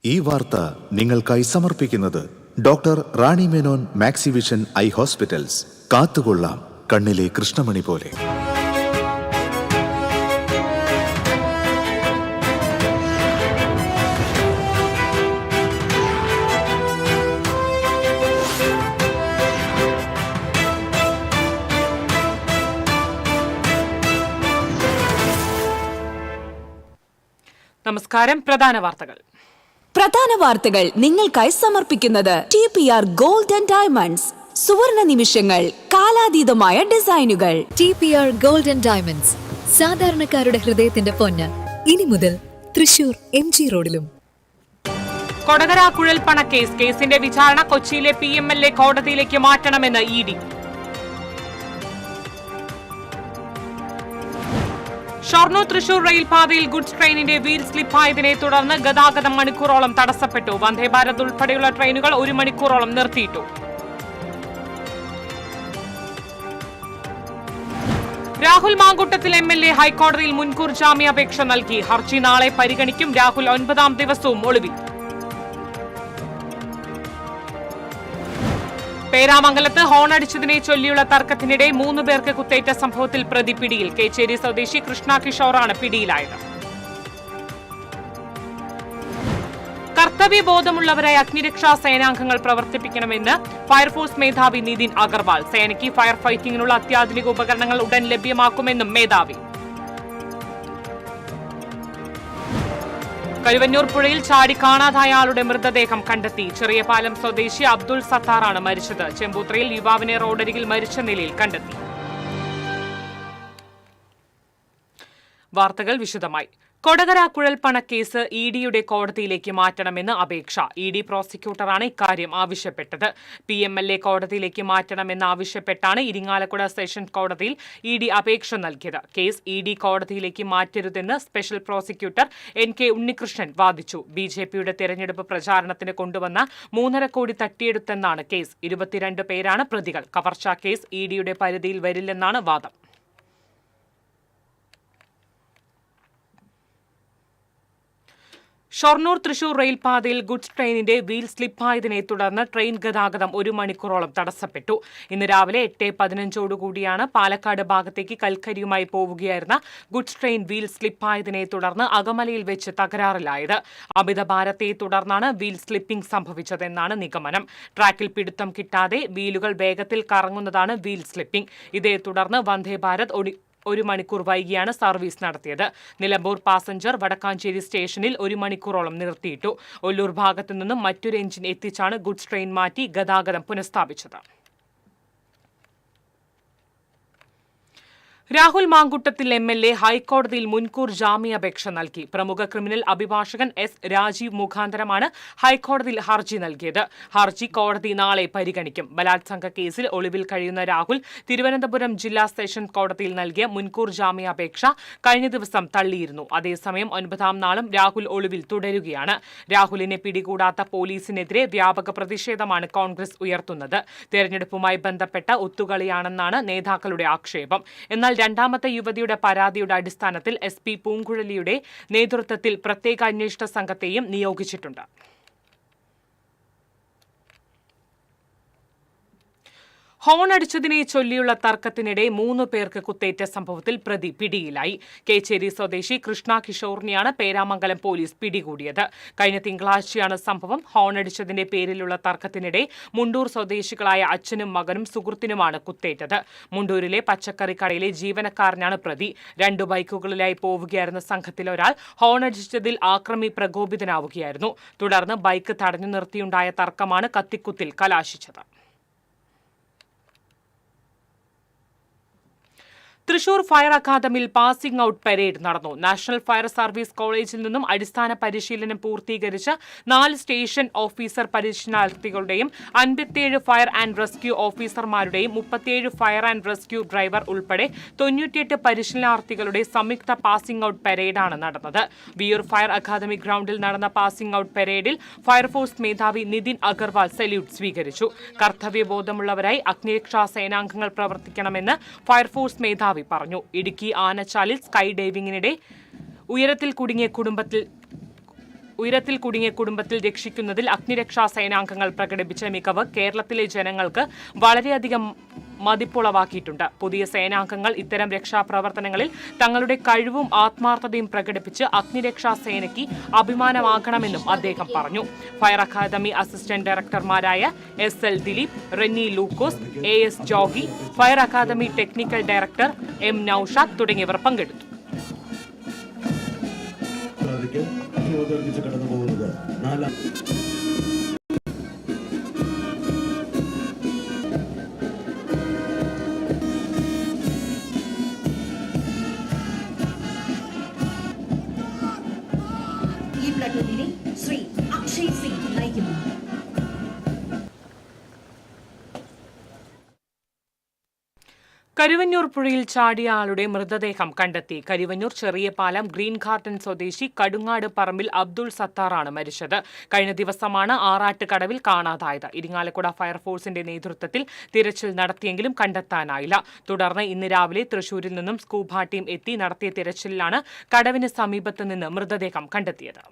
ഈ വാർത്ത നിങ്ങൾക്കായി സമർപ്പിക്കുന്നത് doctor Rani Menon Maxivision I hospitals. കാത്തുകൊള്ളാം കണ്ണിലെ കൃഷ്ണമണി പോലെ. നമസ്കാരം. പ്രധാന വാർത്തകൾ നിങ്ങൾക്കായി സമർപ്പിക്കുന്നത് TPR ഗോൾഡ് ആൻഡ് ഡയമണ്ട്സ്. സുവർണ നിമിഷങ്ങൾ, കാലാതീതമായ ഡിസൈനുകൾ. TPR ഗോൾഡ് ആൻഡ് ഡയമണ്ട്സ്, സാധാരണക്കാരുടെ ഹൃദയത്തിന്റെ പൊന്ന്. ഇനി മുതൽ തൃശൂർ MG റോഡിലും. കൊടകര കുഴൽപ്പണ കേസിന്റെ വിചാരണ കൊച്ചിയിലെ PMLA കോടതിയിലേക്ക് മാറ്റണമെന്ന് ED. ഷൊർണൂർ തൃശൂർ റെയിൽപാതയിൽ ഗുഡ്സ് ട്രെയിനിന്റെ വീൽ സ്ലിപ്പായതിനെ തുടർന്ന് ഗതാഗതം മണിക്കൂറോളം തടസ്സപ്പെട്ടു. വന്ദേ ഭാരത് ഉൾപ്പെടെയുള്ള ട്രെയിനുകൾ 1 മണിക്കൂറോളം നിർത്തിയിട്ടു. രാഹുൽ മാങ്കൂട്ടത്തിൽ MLA ഹൈക്കോടതിയിൽ മുൻകൂർ ജാമ്യാപേക്ഷ നൽകി. ഹർജി നാളെ പരിഗണിക്കും. രാഹുൽ 9ാം ദിവസവും ഒളിവിൽ. പേരാമംഗലത്ത് ഹോൺ അടിച്ചതിനെ ചൊല്ലിയുള്ള തർക്കത്തിനിടെ 3 പേർക്ക് കുത്തേറ്റ സംഭവത്തിൽ പ്രതി പിടിയിൽ. കേച്ചേരി സ്വദേശി കൃഷ്ണ കിഷോറാണ് പിടിയിലായത്. കർത്തവ്യബോധമുള്ളവരായി അഗ്നിരക്ഷാ സേനാംഗങ്ങൾ പ്രവർത്തിപ്പിക്കണമെന്ന് ഫയർഫോഴ്സ് മേധാവി നിതിൻ അഗർവാൾ. സേനയ്ക്ക് ഫയർ ഫൈറ്റിംഗിനുള്ള അത്യാധുനിക ഉപകരണങ്ങൾ ഉടൻ ലഭ്യമാക്കുമെന്നും മേധാവി. കരുവന്നൂർ പുഴയിൽ ചാടി കാണാതായ ആളുടെ മൃതദേഹം കണ്ടെത്തി. ചെറിയപാലം സ്വദേശി അബ്ദുൾ സത്താറാണ് മരിച്ചത്. ചെമ്പൂത്രയിൽ യുവാവിനെ റോഡരികിൽ മരിച്ച നിലയിൽ കണ്ടെത്തി. വാർത്തകൾ വിശദമായി. കൊടകര കുഴൽപ്പണ കേസ് EDയുടെ കോടതിയിലേക്ക് മാറ്റണമെന്ന് അപേക്ഷ. ED പ്രോസിക്യൂട്ടറാണ് ഇക്കാര്യം ആവശ്യപ്പെട്ടത്. PMLA കോടതിയിലേക്ക് മാറ്റണമെന്നാവശ്യപ്പെട്ടാണ് ഇരിങ്ങാലക്കുട സെഷൻസ് കോടതിയിൽ ED അപേക്ഷ നൽകിയത്. കേസ് ED കോടതിയിലേക്ക് മാറ്റരുതെന്ന് സ്പെഷ്യൽ പ്രോസിക്യൂട്ടർ NK ഉണ്ണികൃഷ്ണൻ വാദിച്ചു. BJPയുടെ തെരഞ്ഞെടുപ്പ് പ്രചാരണത്തിന് കൊണ്ടുവന്ന 3.5 കോടി തട്ടിയെടുത്തെന്നാണ് കേസ്. 22 പേരാണ് പ്രതികൾ. കവർച്ചാ കേസ് EDയുടെ പരിധിയിൽ വരില്ലെന്നാണ് വാദം. ഷൊർണൂർ തൃശൂർ റെയിൽപാതയിൽ ഗുഡ്സ് ട്രെയിനിന്റെ വീൽ സ്ലിപ്പായതിനെ തുടർന്ന് ട്രെയിൻ ഗതാഗതം 1 മണിക്കൂറോളം തടസ്സപ്പെട്ടു. ഇന്ന് രാവിലെ 8:15 പാലക്കാട് ഭാഗത്തേക്ക് കൽക്കരിയുമായി പോവുകയായിരുന്ന ഗുഡ്സ് ട്രെയിൻ വീൽ സ്ലിപ്പായതിനെ തുടർന്ന് അകമലയിൽ വെച്ച് തകരാറിലായത്. അമിതഭാരത്തെ തുടർന്നാണ് വീൽ സ്ലിപ്പിംഗ് സംഭവിച്ചതെന്നാണ് നിഗമനം. ട്രാക്കിൽ പിടുത്തം കിട്ടാതെ വീലുകൾ വേഗത്തിൽ കറങ്ങുന്നതാണ് വീൽ സ്ലിപ്പിംഗ്. ഇതേ തുടർന്ന് വന്ദേ ഭാരത് 1 മണിക്കൂർ വൈകിയാണ് സർവീസ് നടത്തിയത്. നിലമ്പൂർ പാസഞ്ചർ വടക്കാഞ്ചേരി സ്റ്റേഷനിൽ 1 മണിക്കൂറോളം നിർത്തിയിട്ടു. ഒല്ലൂർ ഭാഗത്തു നിന്നും മറ്റൊരു എഞ്ചിൻ എത്തിച്ചാണ് ഗുഡ്സ് ട്രെയിൻ മാറ്റി ഗതാഗതം പുനഃസ്ഥാപിച്ചത്. രാഹുൽ മാങ്കൂട്ടത്തിൽ MLA ഹൈക്കോടതിയിൽ മുൻകൂർ ജാമ്യാപേക്ഷ നൽകി. പ്രമുഖ ക്രിമിനൽ അഭിഭാഷകൻ S. രാജീവ് മുഖാന്തരമാണ് ഹൈക്കോടതിയിൽ ഹർജി നൽകിയത്. ഹർജി കോടതി നാളെ പരിഗണിക്കും. ബലാത്സംഗ കേസിൽ ഒളിവിൽ കഴിയുന്ന രാഹുൽ തിരുവനന്തപുരം ജില്ലാ സെഷൻസ് കോടതിയിൽ നൽകിയ മുൻകൂർ ജാമ്യാപേക്ഷ കഴിഞ്ഞ ദിവസം തള്ളിയിരുന്നു. അതേസമയം 9ാം നാളും രാഹുൽ ഒളിവിൽ തുടരുകയാണ്. രാഹുലിനെ പിടികൂടാത്ത പോലീസിനെതിരെ വ്യാപക പ്രതിഷേധമാണ് കോൺഗ്രസ് ഉയർത്തുന്നത്. തെരഞ്ഞെടുപ്പുമായി ബന്ധപ്പെട്ട ഒത്തുകളിയാണെന്നാണ് നേതാക്കളുടെ ആക്ഷേപം. എന്നാൽ രണ്ടാമത്തെ യുവതിയുടെ പരാതിയുടെ അടിസ്ഥാനത്തിൽ SP പൂങ്കുഴലിയുടെ നേതൃത്വത്തിൽ പ്രത്യേക അന്വേഷണ സംഘത്തെയും നിയോഗിച്ചിട്ടുണ്ട്. ഹോൺ അടിച്ചതിനെ ചൊല്ലിയുള്ള തർക്കത്തിനിടെ 3 പേർക്ക് കുത്തേറ്റ സംഭവത്തിൽ പ്രതി പിടിയിലായി. കേച്ചേരി സ്വദേശി കൃഷ്ണ കിഷോറിനെയാണ് പേരാമംഗലം പോലീസ് പിടികൂടിയത്. കഴിഞ്ഞ തിങ്കളാഴ്ചയാണ് സംഭവം. ഹോൺ അടിച്ചതിന്റെ പേരിലുള്ള തർക്കത്തിനിടെ മുണ്ടൂർ സ്വദേശികളായ അച്ഛനും മകനും സുഹൃത്തിനുമാണ് കുത്തേറ്റത്. മുണ്ടൂരിലെ പച്ചക്കറി കടയിലെ ജീവനക്കാരനാണ് പ്രതി. 2 ബൈക്കുകളിലായി പോവുകയായിരുന്ന സംഘത്തിലെ ഒരാൾ ഹോൺ അടിച്ചതിൽ ആക്രമി പ്രകോപിതനാവുകയായിരുന്നു. തുടർന്ന് ബൈക്ക് തടഞ്ഞു നിർത്തിയുണ്ടായ തർക്കമാണ് കത്തിക്കുത്തിൽ കലാശിച്ചത്. തൃശൂർ ഫയർ അക്കാദമിയിൽ പാസിംഗ് ഔട്ട് പരേഡ് നടന്നു. നാഷണൽ ഫയർ സർവീസ് കോളേജിൽ നിന്നും അടിസ്ഥാന പരിശീലനം പൂർത്തീകരിച്ച 4 സ്റ്റേഷൻ ഓഫീസർ പരിശീലനാർത്ഥികളുടെയും 57 ഫയർ ആൻഡ് റെസ്ക്യൂ ഓഫീസർമാരുടെയും 37 ഫയർ ആൻഡ് റെസ്ക്യൂ ഡ്രൈവർ ഉൾപ്പെടെ 98 പരിശീലനാർത്ഥികളുടെ സംയുക്ത പാസിംഗ് ഔട്ട് പരേഡാണ് നടന്നത്. വിയൂർ ഫയർ അക്കാദമി ഗ്രൗണ്ടിൽ നടന്ന പാസിംഗ് ഔട്ട് പരേഡിൽ ഫയർഫോഴ്സ് മേധാവി നിതിൻ അഗർവാൾ സല്യൂട്ട് സ്വീകരിച്ചു. കർത്തവ്യബോധമുള്ളവരായി അഗ്നിരക്ഷാ സേനാംഗങ്ങൾ പ്രവർത്തിക്കണമെന്ന് ഫയർഫോഴ്സ് മേധാവി പറഞ്ഞു. ഇടുക്കി ആനച്ചാലിൽ സ്കൈ ഡൈവിംഗിനിടെ ഉയരത്തിൽ കുടുങ്ങിയ ഉയരത്തിൽ കുടുങ്ങിയ കുടുംബത്തിൽ രക്ഷിക്കുന്നതിൽ അഗ്നിരക്ഷാ സേനാംഗങ്ങൾ പ്രകടിപ്പിച്ച മികവ് കേരളത്തിലെ ജനങ്ങൾക്ക് വളരെയധികം മതിപ്പുളവാക്കിയിട്ടുണ്ട്. പുതിയ സേനാംഗങ്ങൾ ഇത്തരം രക്ഷാപ്രവർത്തനങ്ങളിൽ തങ്ങളുടെ കഴിവും ആത്മാർത്ഥതയും പ്രകടിപ്പിച്ച് അഗ്നിരക്ഷാ സേനയ്ക്ക് അഭിമാനമാകണമെന്നും അദ്ദേഹം പറഞ്ഞു. Fire academy assistant ഡയറക്ടർമാരായ SL Dileep, Renny ലൂക്കോസ്, AS Jogi, fire academy technical director M Naushad തുടങ്ങിയവർ പങ്കെടുത്തു. ഈ പ്ലാറ്റൂണിനെ ശ്രീ അക്ഷയ് സിംഗ് നയിക്കുന്നു. കരുവന്നൂർ പുഴയിൽ ചാടിയ ആളുടെ മൃതദേഹം കണ്ടെത്തി. കരുവന്നൂർ ചെറിയപാലം ഗ്രീൻ ഗാർഡൻ സ്വദേശി കടുങ്ങാട് പറമ്പിൽ അബ്ദുൾ സത്താറാണ് മരിച്ചത്. കഴിഞ്ഞ ദിവസമാണ് ആറാട്ടുകടവിൽ കാണാതായത്. ഇരിങ്ങാലക്കുട ഫയർഫോഴ്സിന്റെ നേതൃത്വത്തിൽ തിരച്ചിൽ നടത്തിയെങ്കിലും കണ്ടെത്താനായില്ല. തുടർന്ന് ഇന്ന് രാവിലെ തൃശൂരിൽ നിന്നും സ്കൂബ ടീം എത്തി നടത്തിയ തിരച്ചിലിലാണ് കടവിന് സമീപത്ത് നിന്ന് മൃതദേഹം കണ്ടെത്തിയത്.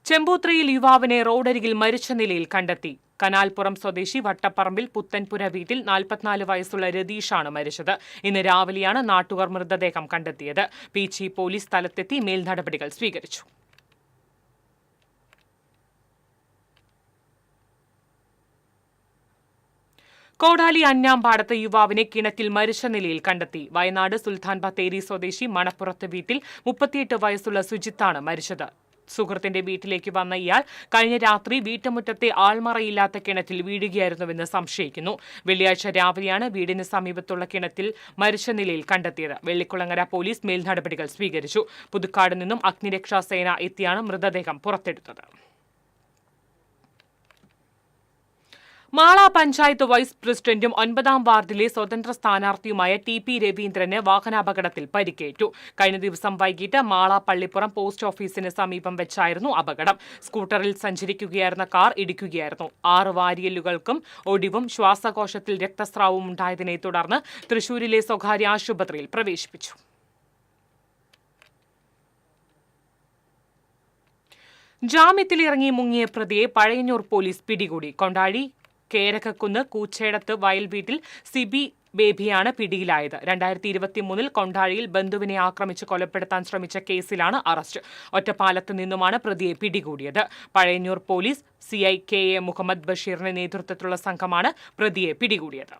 ചെമ്പൂത്രയിൽ യുവാവിനെ റോഡരികിൽ മരിച്ച നിലയിൽ കണ്ടെത്തി. കനാൽപ്പുറം സ്വദേശി വട്ടപ്പറമ്പിൽ പുത്തൻപുര വീട്ടിൽ 44 വയസ്സുള്ള രതീഷാണ് മരിച്ചത്. ഇന്ന് രാവിലെയാണ് നാട്ടുകാർ മൃതദേഹം കണ്ടെത്തിയത്. പീച്ചി പോലീസ് സ്ഥലത്തെത്തി മേൽനടപടികൾ സ്വീകരിച്ചു. കോടാലി അഞ്ഞാമ്പാടത്ത് യുവാവിനെ കിണറ്റിൽ മരിച്ച നിലയിൽ കണ്ടെത്തി. വയനാട് സുൽത്താൻ ബത്തേരി സ്വദേശി മണപ്പുറത്ത് വീട്ടിൽ 38 വയസ്സുള്ള സുജിത്താണ് മരിച്ചത്. സുഹൃത്തിന്റെ വീട്ടിലേക്ക് വന്ന ഇയാൾ കഴിഞ്ഞ രാത്രി വീട്ടുമുറ്റത്തെ ആൾമറയില്ലാത്ത കിണറ്റിൽ വീഴുകയായിരുന്നുവെന്ന് സംശയിക്കുന്നു. വെള്ളിയാഴ്ച രാവിലെയാണ് വീടിന് സമീപത്തുള്ള കിണറ്റിൽ മരിച്ച നിലയിൽ കണ്ടെത്തിയത്. വെള്ളിക്കുളങ്ങര പോലീസ് മേൽനടപടികൾ സ്വീകരിച്ചു. പുതുക്കാട് നിന്നും അഗ്നിരക്ഷാ സേന എത്തിയാണ് മൃതദേഹം പുറത്തെടുത്തത്. മാള പഞ്ചായത്ത് വൈസ് പ്രസിഡന്റും 9ാം വാർഡിലെ സ്വതന്ത്ര സ്ഥാനാർത്ഥിയുമായ TP രവീന്ദ്രന് വാഹനാപകടത്തിൽ പരിക്കേറ്റു. കഴിഞ്ഞ ദിവസം വൈകിട്ട് മാള പള്ളിപ്പുറം പോസ്റ്റ് ഓഫീസിന് സമീപം വെച്ചായിരുന്നു അപകടം. സ്കൂട്ടറിൽ സഞ്ചരിക്കുകയായിരുന്ന കാർ ഇടിക്കുകയായിരുന്നു. 6 വാരിയലുകൾക്കും ഒടിവും ശ്വാസകോശത്തിൽ രക്തസ്രാവവും ഉണ്ടായതിനെ തുടർന്ന് തൃശൂരിലെ സ്വകാര്യ ആശുപത്രിയിൽ പ്രവേശിപ്പിച്ചു. ജാമ്യത്തിലിറങ്ങി മുങ്ങിയ പ്രതിയെ പഴയന്നൂർ പോലീസ് പിടികൂടി. കൊണ്ടാഴി കേരകക്കുന്ന് കൂച്ചേടത്ത് വയൽ വീട്ടിൽ സിബി ബേബിയാണ് പിടിയിലായത്. 2023 കൊണ്ടാഴിയിൽ ബന്ധുവിനെ ആക്രമിച്ച് കൊലപ്പെടുത്താൻ ശ്രമിച്ച കേസിലാണ് അറസ്റ്റ്. ഒറ്റപ്പാലത്ത് നിന്നുമാണ് പ്രതിയെ പിടികൂടിയത്. Pazhayannur police CI KA Muhammad ബഷീറിന്റെ നേതൃത്വത്തിലുള്ള സംഘമാണ് പ്രതിയെ പിടികൂടിയത്.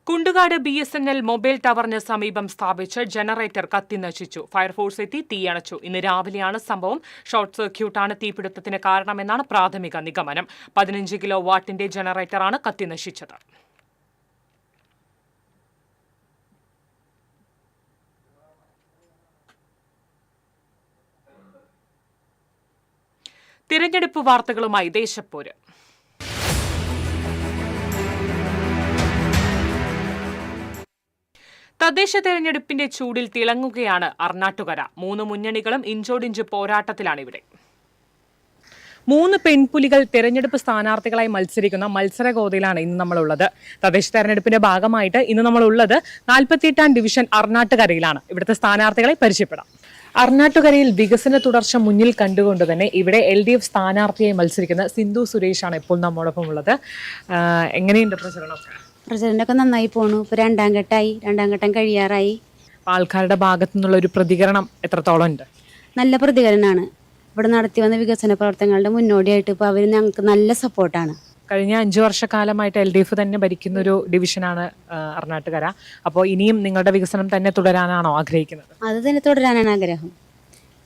കുണ്ടുകാട് BSNL മൊബൈൽ ടവറിന് സമീപം സ്ഥാപിച്ച ജനറേറ്റർ കത്തിനശിച്ചു. ഫയർഫോഴ്സ് എത്തി തീയണച്ചു. ഇന്ന് രാവിലെയാണ് സംഭവം. ഷോർട്ട് സർക്യൂട്ടാണ് തീപിടുത്തത്തിന് കാരണമെന്നാണ് പ്രാഥമിക നിഗമനം. 15 കിലോ വാട്ടിന്റെ ജനറേറ്ററാണ് കത്തിനശിച്ചത്. തിരഞ്ഞെടുപ്പ് വാർത്തകളുമായി ദേശപ്പോര്. തദ്ദേശ തെരഞ്ഞെടുപ്പിന്റെ ചൂടിൽ തിളങ്ങുകയാണ് അർണാട്ടുകര. 3 മുന്നണികളും ഇഞ്ചോടിഞ്ച് പോരാട്ടത്തിലാണിവിടെ. 3 പെൺപുലികൾ തെരഞ്ഞെടുപ്പ് സ്ഥാനാർത്ഥികളായി മത്സരിക്കുന്ന മത്സരഗോതയിലാണ് ഇന്ന് നമ്മളുള്ളത്. തദ്ദേശ തെരഞ്ഞെടുപ്പിന്റെ ഭാഗമായിട്ട് ഇന്ന് നമ്മളുള്ളത് 48ാം ഡിവിഷൻ അർണാട്ടുകരയിലാണ്. ഇവിടുത്തെ സ്ഥാനാർത്ഥികളെ പരിചയപ്പെടാം. അർണാട്ടുകരയിൽ വികസന തുടർച്ച മുന്നിൽ കണ്ടുകൊണ്ട് തന്നെ ഇവിടെ LDF സ്ഥാനാർത്ഥിയായി മത്സരിക്കുന്ന സിന്ധു സുരേഷാണ് ഇപ്പോൾ നമ്മോടൊപ്പം ഉള്ളത്. എങ്ങനെയുണ്ട് പ്രചരണം? പ്രചരണമൊക്കെ നന്നായി പോണു. ഇപ്പോൾ 2ാം ഘട്ടമായി, 2ാം ഘട്ടം കഴിയാറായി. ആൾക്കാരുടെ ഭാഗത്തു നിന്നുള്ള ഒരു പ്രതികരണം എത്രത്തോളം ഉണ്ട്? നല്ല പ്രതികരണമാണ്. ഇവിടെ നടത്തി വന്ന വികസന പ്രവർത്തനങ്ങളുടെ മുന്നോടിയായിട്ട് ഇപ്പോൾ അവർ ഞങ്ങൾക്ക് നല്ല സപ്പോർട്ടാണ്. കഴിഞ്ഞ 5 വർഷക്കാലമായിട്ട് LDF തന്നെ ഭരിക്കുന്ന ഒരു ഡിവിഷനാണ് അർണാട്ടുകര. അപ്പോൾ ഇനിയും നിങ്ങളുടെ വികസനം തന്നെ തുടരാനാണോ ആഗ്രഹിക്കുന്നത്? അത് തന്നെ തുടരാനാണ് ആഗ്രഹം.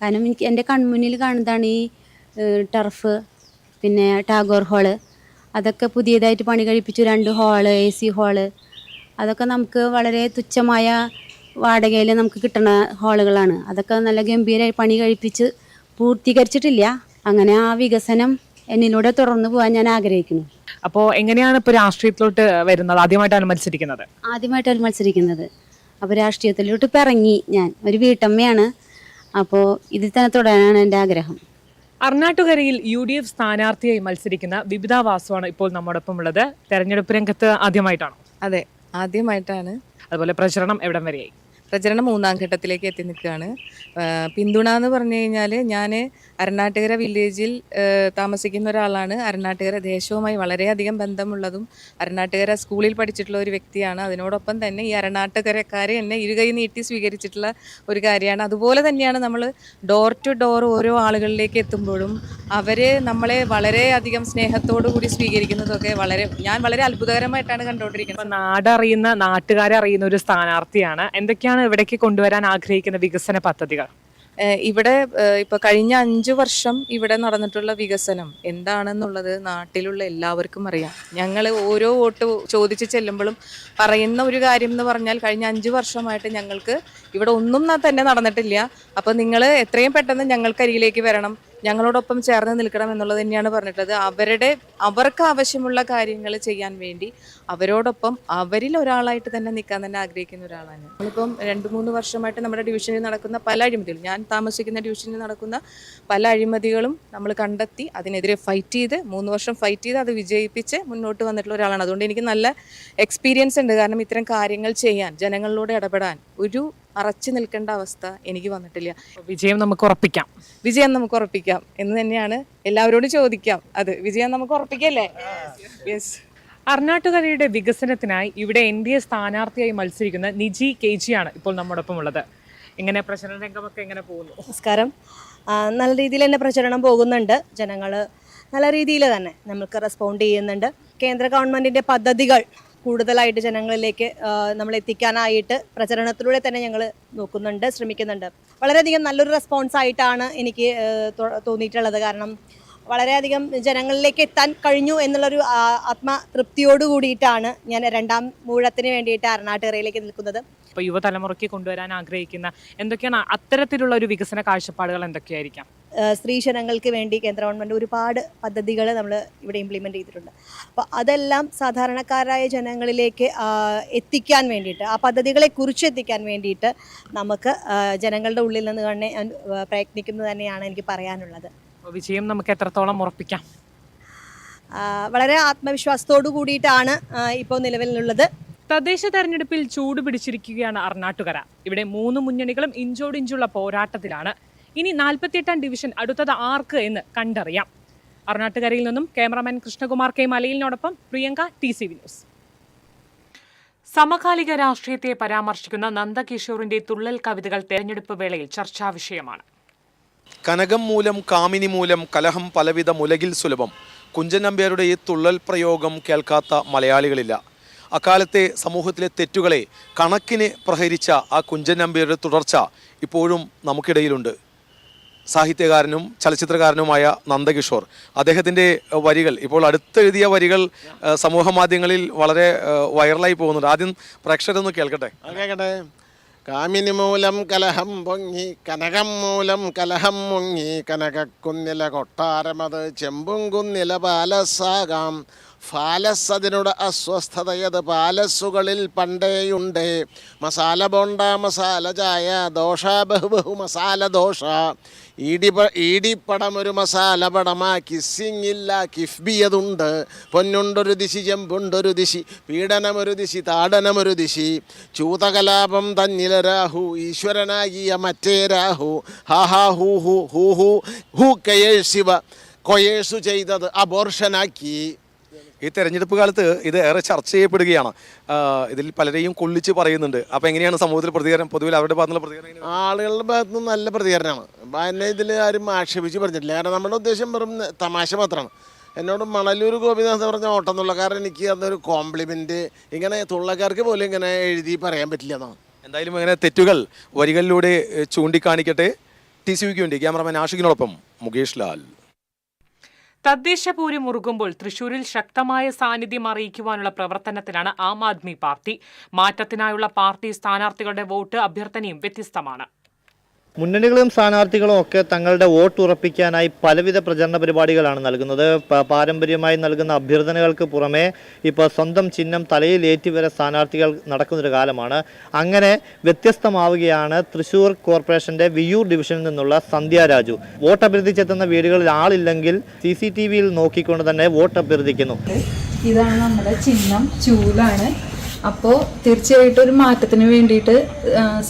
കാരണം എനിക്ക് എൻ്റെ കൺമുന്നിൽ കാണുന്നതാണ് ഈ ടർഫ്, പിന്നെ ടാഗോർ ഹാള്, അതൊക്കെ പുതിയതായിട്ട് പണി കഴിപ്പിച്ചു. 2 ഹാള്, AC ഹാള്, അതൊക്കെ നമുക്ക് വളരെ തുച്ഛമായ വാടകയിൽ നമുക്ക് കിട്ടുന്ന ഹാളുകളാണ്. അതൊക്കെ നല്ല ഗംഭീരമായി പണി കഴിപ്പിച്ച് പൂർത്തീകരിച്ചിട്ടില്ല. അങ്ങനെ ആ വികസനം എന്നിലൂടെ തുടർന്ന് പോകാൻ ഞാൻ ആഗ്രഹിക്കുന്നു. അപ്പോൾ എങ്ങനെയാണ് ഇപ്പോൾ രാഷ്ട്രീയത്തിലോട്ട് വരുന്നത്? ആദ്യമായിട്ടാണ് മത്സരിക്കുന്നത്? ആദ്യമായിട്ടാണ് മത്സരിക്കുന്നത്. അപ്പോൾ രാഷ്ട്രീയത്തിലോട്ട് ഇപ്പം ഇറങ്ങി. ഞാൻ ഒരു വീട്ടമ്മയാണ്. അപ്പോൾ ഇതിൽ തന്നെ തുടരാനാണ് എൻ്റെ ആഗ്രഹം. അർണാട്ടുകരയിൽ UDF സ്ഥാനാർത്ഥിയായി മത്സരിക്കുന്ന വിപിത വാസുവാണ് ഇപ്പോൾ നമ്മോടൊപ്പം ഉള്ളത്. തെരഞ്ഞെടുപ്പ് രംഗത്ത് ആദ്യമായിട്ടാണോ? അതെ, ആദ്യമായിട്ടാണ്. അതുപോലെ പ്രചരണം എവിടം വരെയായി? പ്രചരണം 3-ാം ഘട്ടത്തിലേക്ക് എത്തി നിൽക്കുകയാണ്. പിന്തുണ എന്ന് പറഞ്ഞു കഴിഞ്ഞാൽ ഞാൻ അരനാട്ടുകര വില്ലേജിൽ താമസിക്കുന്ന ഒരാളാണ്. അരനാട്ടുകര ദേശവുമായി വളരെയധികം ബന്ധമുള്ളതും അരനാട്ടുകര സ്കൂളിൽ പഠിച്ചിട്ടുള്ള ഒരു വ്യക്തിയാണ്. അതിനോടൊപ്പം തന്നെ ഈ അരനാട്ടുകരക്കാരെ എന്നെ ഇരുകൈ നീട്ടി സ്വീകരിച്ചിട്ടുള്ള ഒരു കാര്യമാണ്. അതുപോലെ തന്നെയാണ് നമ്മൾ ഡോർ ടു ഡോർ ഓരോ ആളുകളിലേക്ക് എത്തുമ്പോഴും അവർ നമ്മളെ വളരെയധികം സ്നേഹത്തോടു കൂടി സ്വീകരിക്കുന്നതൊക്കെ ഞാൻ വളരെ അത്ഭുതകരമായിട്ടാണ് കണ്ടുകൊണ്ടിരിക്കുന്നത്. നാടറിയുന്ന നാട്ടുകാരെ അറിയുന്ന ഒരു സ്ഥാനാർത്ഥിയാണ്. എന്തൊക്കെയാണ് ഇവിടേക്ക് കൊണ്ടുവരാൻ ആഗ്രഹിക്കുന്ന വികസന പദ്ധതികൾ? ഇവിടെ ഇപ്പോൾ കഴിഞ്ഞ 5 വർഷം ഇവിടെ നടന്നിട്ടുള്ള വികസനം എന്താണെന്നുള്ളത് നാട്ടിലുള്ള എല്ലാവർക്കും അറിയാം. ഞങ്ങൾ ഓരോ വോട്ട് ചോദിച്ച് ചെല്ലുമ്പോഴും പറയുന്ന ഒരു കാര്യം എന്ന് പറഞ്ഞാൽ കഴിഞ്ഞ 5 വർഷമായിട്ട് ഞങ്ങൾക്ക് ഇവിടെ ഒന്നും തന്നെ നടന്നിട്ടില്ല. അപ്പോൾ നിങ്ങൾ എത്രയും പെട്ടെന്ന് ഞങ്ങൾക്കരികിലേക്ക് വരണം, ഞങ്ങളോടൊപ്പം ചേർന്ന് നിൽക്കണം എന്നുള്ളത് തന്നെയാണ് പറഞ്ഞിട്ടുള്ളത്. അവർക്ക് ആവശ്യമുള്ള കാര്യങ്ങൾ ചെയ്യാൻ വേണ്ടി അവരോടൊപ്പം അവരിൽ ഒരാളായിട്ട് തന്നെ നിൽക്കാൻ തന്നെ ആഗ്രഹിക്കുന്ന ഒരാളാണ്. നമ്മളിപ്പം 2-3 വർഷമായിട്ട് നമ്മുടെ ഡിവിഷനിൽ നടക്കുന്ന പല അഴിമതികളും, ഞാൻ താമസിക്കുന്ന ഡിവിഷനിൽ നടക്കുന്ന പല അഴിമതികളും നമ്മൾ കണ്ടെത്തി അതിനെതിരെ ഫൈറ്റ് ചെയ്ത് 3 വർഷം ഫൈറ്റ് ചെയ്ത് അത് വിജയിപ്പിച്ച് മുന്നോട്ട് വന്നിട്ടുള്ള ഒരാളാണ്. അതുകൊണ്ട് എനിക്ക് നല്ല എക്സ്പീരിയൻസ് ഉണ്ട്. കാരണം ഇത്തരം കാര്യങ്ങൾ ചെയ്യാൻ, ജനങ്ങളിലൂടെ ഇടപെടാൻ ഒരു അറച്ചു നിൽക്കേണ്ട അവസ്ഥ എനിക്ക് വന്നിട്ടില്ല. വിജയം നമുക്ക് ഉറപ്പിക്കാം. വിജയം നമുക്ക് ഉറപ്പിക്കാം എന്ന് തന്നെയാണ് എല്ലാവരോടും ചോദിക്കാം. അത് വിജയം നമുക്ക് ഉറപ്പിക്കല്ലേ? യെസ്. അർണാട്ടുകരയുടെ വികസനത്തിനായി ഇവിടെ NDA സ്ഥാനാർത്ഥിയായി മത്സരിക്കുന്ന നിജി KG ആണ് ഇപ്പോൾ നമ്മോടൊപ്പം ഉള്ളത്. എങ്ങനെ പ്രചരണ രംഗമൊക്കെ എങ്ങനെ പോകുന്നു? നമസ്കാരം. നല്ല രീതിയിൽ തന്നെ പ്രചരണം പോകുന്നുണ്ട്. ജനങ്ങൾ നല്ല രീതിയിൽ തന്നെ നമുക്ക് റെസ്പോണ്ട് ചെയ്യുന്നുണ്ട്. കേന്ദ്ര ഗവൺമെൻറ്റിൻ്റെ പദ്ധതികൾ കൂടുതലായിട്ട് ജനങ്ങളിലേക്ക് നമ്മൾ എത്തിക്കാനായിട്ട് പ്രചരണത്തിലൂടെ തന്നെ ഞങ്ങൾ നോക്കുന്നുണ്ട്, ശ്രമിക്കുന്നുണ്ട്. വളരെയധികം നല്ലൊരു റെസ്പോൺസ് ആയിട്ടാണ് എനിക്ക് തോന്നിയിട്ടുള്ളത്. കാരണം വളരെയധികം ജനങ്ങളിലേക്ക് എത്താൻ കഴിഞ്ഞു എന്നുള്ളൊരു ആത്മതൃപ്തിയോട് കൂടിയിട്ടാണ് ഞാൻ 2ാം ഊഴത്തിന് വേണ്ടിയിട്ട് അർണാട്ടുകരയിലേക്ക് നിൽക്കുന്നത്. ഇപ്പോൾ യുവതലമുറയ്ക്ക് കൊണ്ടുവരാൻ ആഗ്രഹിക്കുന്ന എന്തൊക്കെയാണ് അത്തരത്തിലുള്ള ഒരു വികസന കാഴ്ചപ്പാടുകൾ എന്തൊക്കെയായിരിക്കാം? സ്ത്രീ ജനങ്ങൾക്ക് വേണ്ടി കേന്ദ്ര ഗവൺമെൻറ് ഒരുപാട് പദ്ധതികൾ നമ്മൾ ഇവിടെ ഇംപ്ലിമെൻ്റ് ചെയ്തിട്ടുണ്ട്. അപ്പോൾ അതെല്ലാം സാധാരണക്കാരായ ജനങ്ങളിലേക്ക് എത്തിക്കാൻ വേണ്ടിയിട്ട്, ആ പദ്ധതികളെ കുറിച്ച് എത്തിക്കാൻ വേണ്ടിയിട്ട് നമുക്ക് ജനങ്ങളുടെ ഉള്ളിൽ നിന്ന് തന്നെ പ്രയത്നിക്കുന്നത് തന്നെയാണ് എനിക്ക് പറയാനുള്ളത്. വിജയം നമുക്ക് എത്രത്തോളം ഉറപ്പിക്കാം? വളരെ ആത്മവിശ്വാസത്തോടു കൂടിയിട്ടാണ് ഇപ്പോൾ നിലവിലുള്ളത്. തദ്ദേശ തെരഞ്ഞെടുപ്പിൽ ചൂട് പിടിച്ചിരിക്കുകയാണ് അർണാട്ടുകര. ഇവിടെ 3 മുന്നണികളും ഇഞ്ചോടിഞ്ചുള്ള പോരാട്ടത്തിലാണ്. ഇനി 48ാം ഡിവിഷൻ അടുത്തത് ആർക്ക് എന്ന് കണ്ടറിയാം. അർണാട്ടുകരയിൽ നിന്നും ക്യാമറാമാൻ കൃഷ്ണകുമാർ K മലയിലിനോടൊപ്പം പ്രിയങ്ക TCV ന്യൂസ്. സമകാലിക രാഷ്ട്രീയത്തെ പരാമർശിക്കുന്ന നന്ദകിഷോറിന്റെ തുള്ളൽ കവിതകൾ തെരഞ്ഞെടുപ്പ് വേളയിൽ ചർച്ചാ വിഷയമാണ്. കനകം മൂലം കാമിനി മൂലം കലഹം പലവിധ മുലകിൽ സുലഭം. കുഞ്ചൻ നമ്പ്യാരുടെ ഈ തുള്ളൽ പ്രയോഗം കേൾക്കാത്ത മലയാളികളില്ല. അക്കാലത്തെ സമൂഹത്തിലെ തെറ്റുകളെ കണക്കിന് പ്രഹരിച്ച ആ കുഞ്ചൻ നമ്പ്യാരുടെ തുടർച്ച ഇപ്പോഴും നമുക്കിടയിലുണ്ട്. സാഹിത്യകാരനും ചലച്ചിത്രകാരനുമായ നന്ദകിഷോർ, അദ്ദേഹത്തിൻ്റെ വരികൾ, ഇപ്പോൾ അടുത്തെഴുതിയ വരികൾ സമൂഹ മാധ്യമങ്ങളിൽ വളരെ വൈറലായി പോകുന്നുണ്ട്. ആദ്യം പ്രേക്ഷകരൊന്ന് കേൾക്കട്ടെ. കാമിനി മൂലം കലഹം പൊങ്ങി, കനകം മൂലം കലഹം മുങ്ങി, കനകക്കുന്നില കൊട്ടാരമത് ചെമ്പും കുന്നില പാലസാകാം. ഫാലസ് അതിനോട് അസ്വസ്ഥതയത് പാലസുകളിൽ പണ്ടേയുണ്ട്. മസാല ബോണ്ട, മസാല ചായ, ദോശ ബഹു മസാല ദോശ. ഈടിപ്പടം ഒരു മസാല പടമാ, കിസ്സിങ് ഇല്ല കിഫ്ബിയതുണ്ട്. പൊന്നുണ്ടൊരു ദിശി, ചെമ്പുണ്ടൊരു ദിശി, പീഡനമൊരു ദിശി, താടനമൊരു ദിശി. ചൂതകലാപം തന്നില രാഹു, ഈശ്വരനാകിയ മറ്റേ രാഹു. ഹാ ഹാ ഹൂ ഹൂ ഹൂ ഹൂ ഹൂ കയേഴ്സിവ, കൊയേഴ്സു ചെയ്തത് അബോർഷനാക്കി. ഈ തെരഞ്ഞെടുപ്പ് കാലത്ത് ഇത് ഏറെ ചർച്ച ചെയ്യപ്പെടുകയാണ്. ഇതിൽ പലരെയും കൊള്ളിച്ച് പറയുന്നുണ്ട്. അപ്പോൾ എങ്ങനെയാണ് സമൂഹത്തിൽ പ്രതികരണം? പൊതുവിൽ അവരുടെ ഭാഗത്തുള്ള പ്രതികരണം? ആളുകളുടെ ഭാഗത്തു നിന്ന് നല്ല പ്രതികരണമാണ്. എന്നെ ഇതിൽ ആരും ആക്ഷേപിച്ച് പറഞ്ഞിട്ടില്ല. കാരണം നമ്മുടെ ഉദ്ദേശം വെറും തമാശ മാത്രമാണ്. എന്നോട് മണലൂർ ഗോപിനാഥ് പറഞ്ഞ ഓട്ടംതുള്ളക്കാരൻ എനിക്ക് അതൊരു കോംപ്ലിമെൻറ്റ്, ഇങ്ങനെ തുള്ളക്കാർക്ക് പോലും ഇങ്ങനെ എഴുതി പറയാൻ പറ്റില്ല എന്നാണ്. എന്തായാലും ഇങ്ങനെ തെറ്റുകൾ വരികളിലൂടെ ചൂണ്ടിക്കാണിക്കട്ടെ. TCVക്ക് വേണ്ടി ക്യാമറാമാൻ ആഷിഖിനോടൊപ്പം മുകേഷ് ലാൽ. തദ്ദേശപൂരം മുറുകുമ്പോൾ തൃശൂരിൽ ശക്തമായ സാന്നിധ്യം അറിയിക്കുവാനുള്ള പ്രവർത്തനത്തിലാണ് ആം ആദ്മി പാർട്ടി. മാറ്റത്തിനായുള്ള പാർട്ടി സ്ഥാനാർത്ഥികളുടെ വോട്ട് അഭ്യർത്ഥനയും വ്യത്യസ്തമാണ്. മുന്നണികളും സ്ഥാനാർത്ഥികളും ഒക്കെ തങ്ങളുടെ വോട്ട് ഉറപ്പിക്കാനായി പലവിധ പ്രചരണ പരിപാടികളാണ് നൽകുന്നത്. പാരമ്പര്യമായി നൽകുന്ന അഭ്യർത്ഥനകൾക്ക് പുറമെ ഇപ്പോൾ സ്വന്തം ചിഹ്നം തലയിൽ ഏറ്റുവരെ സ്ഥാനാർത്ഥികൾ നടക്കുന്നൊരു കാലമാണ്. അങ്ങനെ വ്യത്യസ്തമാവുകയാണ് തൃശ്ശൂർ കോർപ്പറേഷന്റെ വിയ്യൂർ ഡിവിഷനിൽ നിന്നുള്ള സന്ധ്യ രാജു. വോട്ട് അഭ്യർത്ഥിച്ചെത്തുന്ന വീടുകളിൽ ആളില്ലെങ്കിൽ CCTVയിൽ നോക്കിക്കൊണ്ട് തന്നെ വോട്ട് അഭ്യർത്ഥിക്കുന്നു. ഇതാണ് നമ്മുടെ ചിഹ്നം, ചൂലാണ്. അപ്പോൾ തീർച്ചയായിട്ടും ഒരു മാറ്റത്തിന് വേണ്ടിയിട്ട്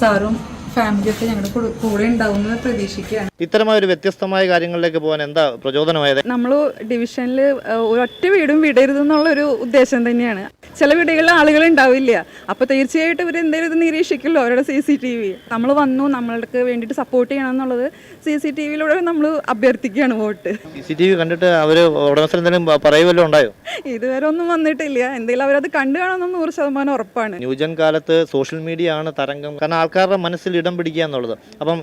സാറും ഫാമിലിയൊക്കെ ഞങ്ങളുടെ കൂടെ ഉണ്ടാവുമെന്ന് പ്രതീക്ഷിക്കുകയാണ്. ഇത്തരമായ ഒരു വ്യത്യസ്തമായ കാര്യങ്ങളിലേക്ക് പോകാൻ എന്താ പ്രചോദനമായത്? നമ്മൾ ഡിവിഷനിൽ ഒരൊറ്റ വീടും വിടരുതെന്നുള്ളൊരു ഉദ്ദേശം തന്നെയാണ്. ചില വീടുകളിൽ ആളുകൾ ഉണ്ടാവില്ല, അപ്പോൾ തീർച്ചയായിട്ടും ഇവർ എന്തെങ്കിലും ഇത് നിരീക്ഷിക്കുമല്ലോ അവരുടെ CCTV. നമ്മൾ വന്നു നമ്മൾക്ക് വേണ്ടിയിട്ട് സപ്പോർട്ട് ചെയ്യണം എന്നുള്ളത് CCTVയിലൂടെ നമ്മൾ അഭ്യർത്ഥിക്കുകയാണ് വോട്ട്. CCTV കണ്ടിട്ട് അവർ ഉടമസ്ഥൻ എന്തെങ്കിലും പറയുമല്ലോ ഉണ്ടായോ? ഇതുവരെ ഒന്നും വന്നിട്ടില്ല. എന്തെങ്കിലും അവരത് കണ്ടു കാണുമെന്ന് 100% ഉറപ്പാണ്. ന്യൂജൻ കാലത്ത് സോഷ്യൽ മീഡിയ ആണ് തരംഗം, കാരണം ആൾക്കാരുടെ മനസ്സിൽ ഇടം പിടിക്കുക എന്നുള്ളത്. അപ്പം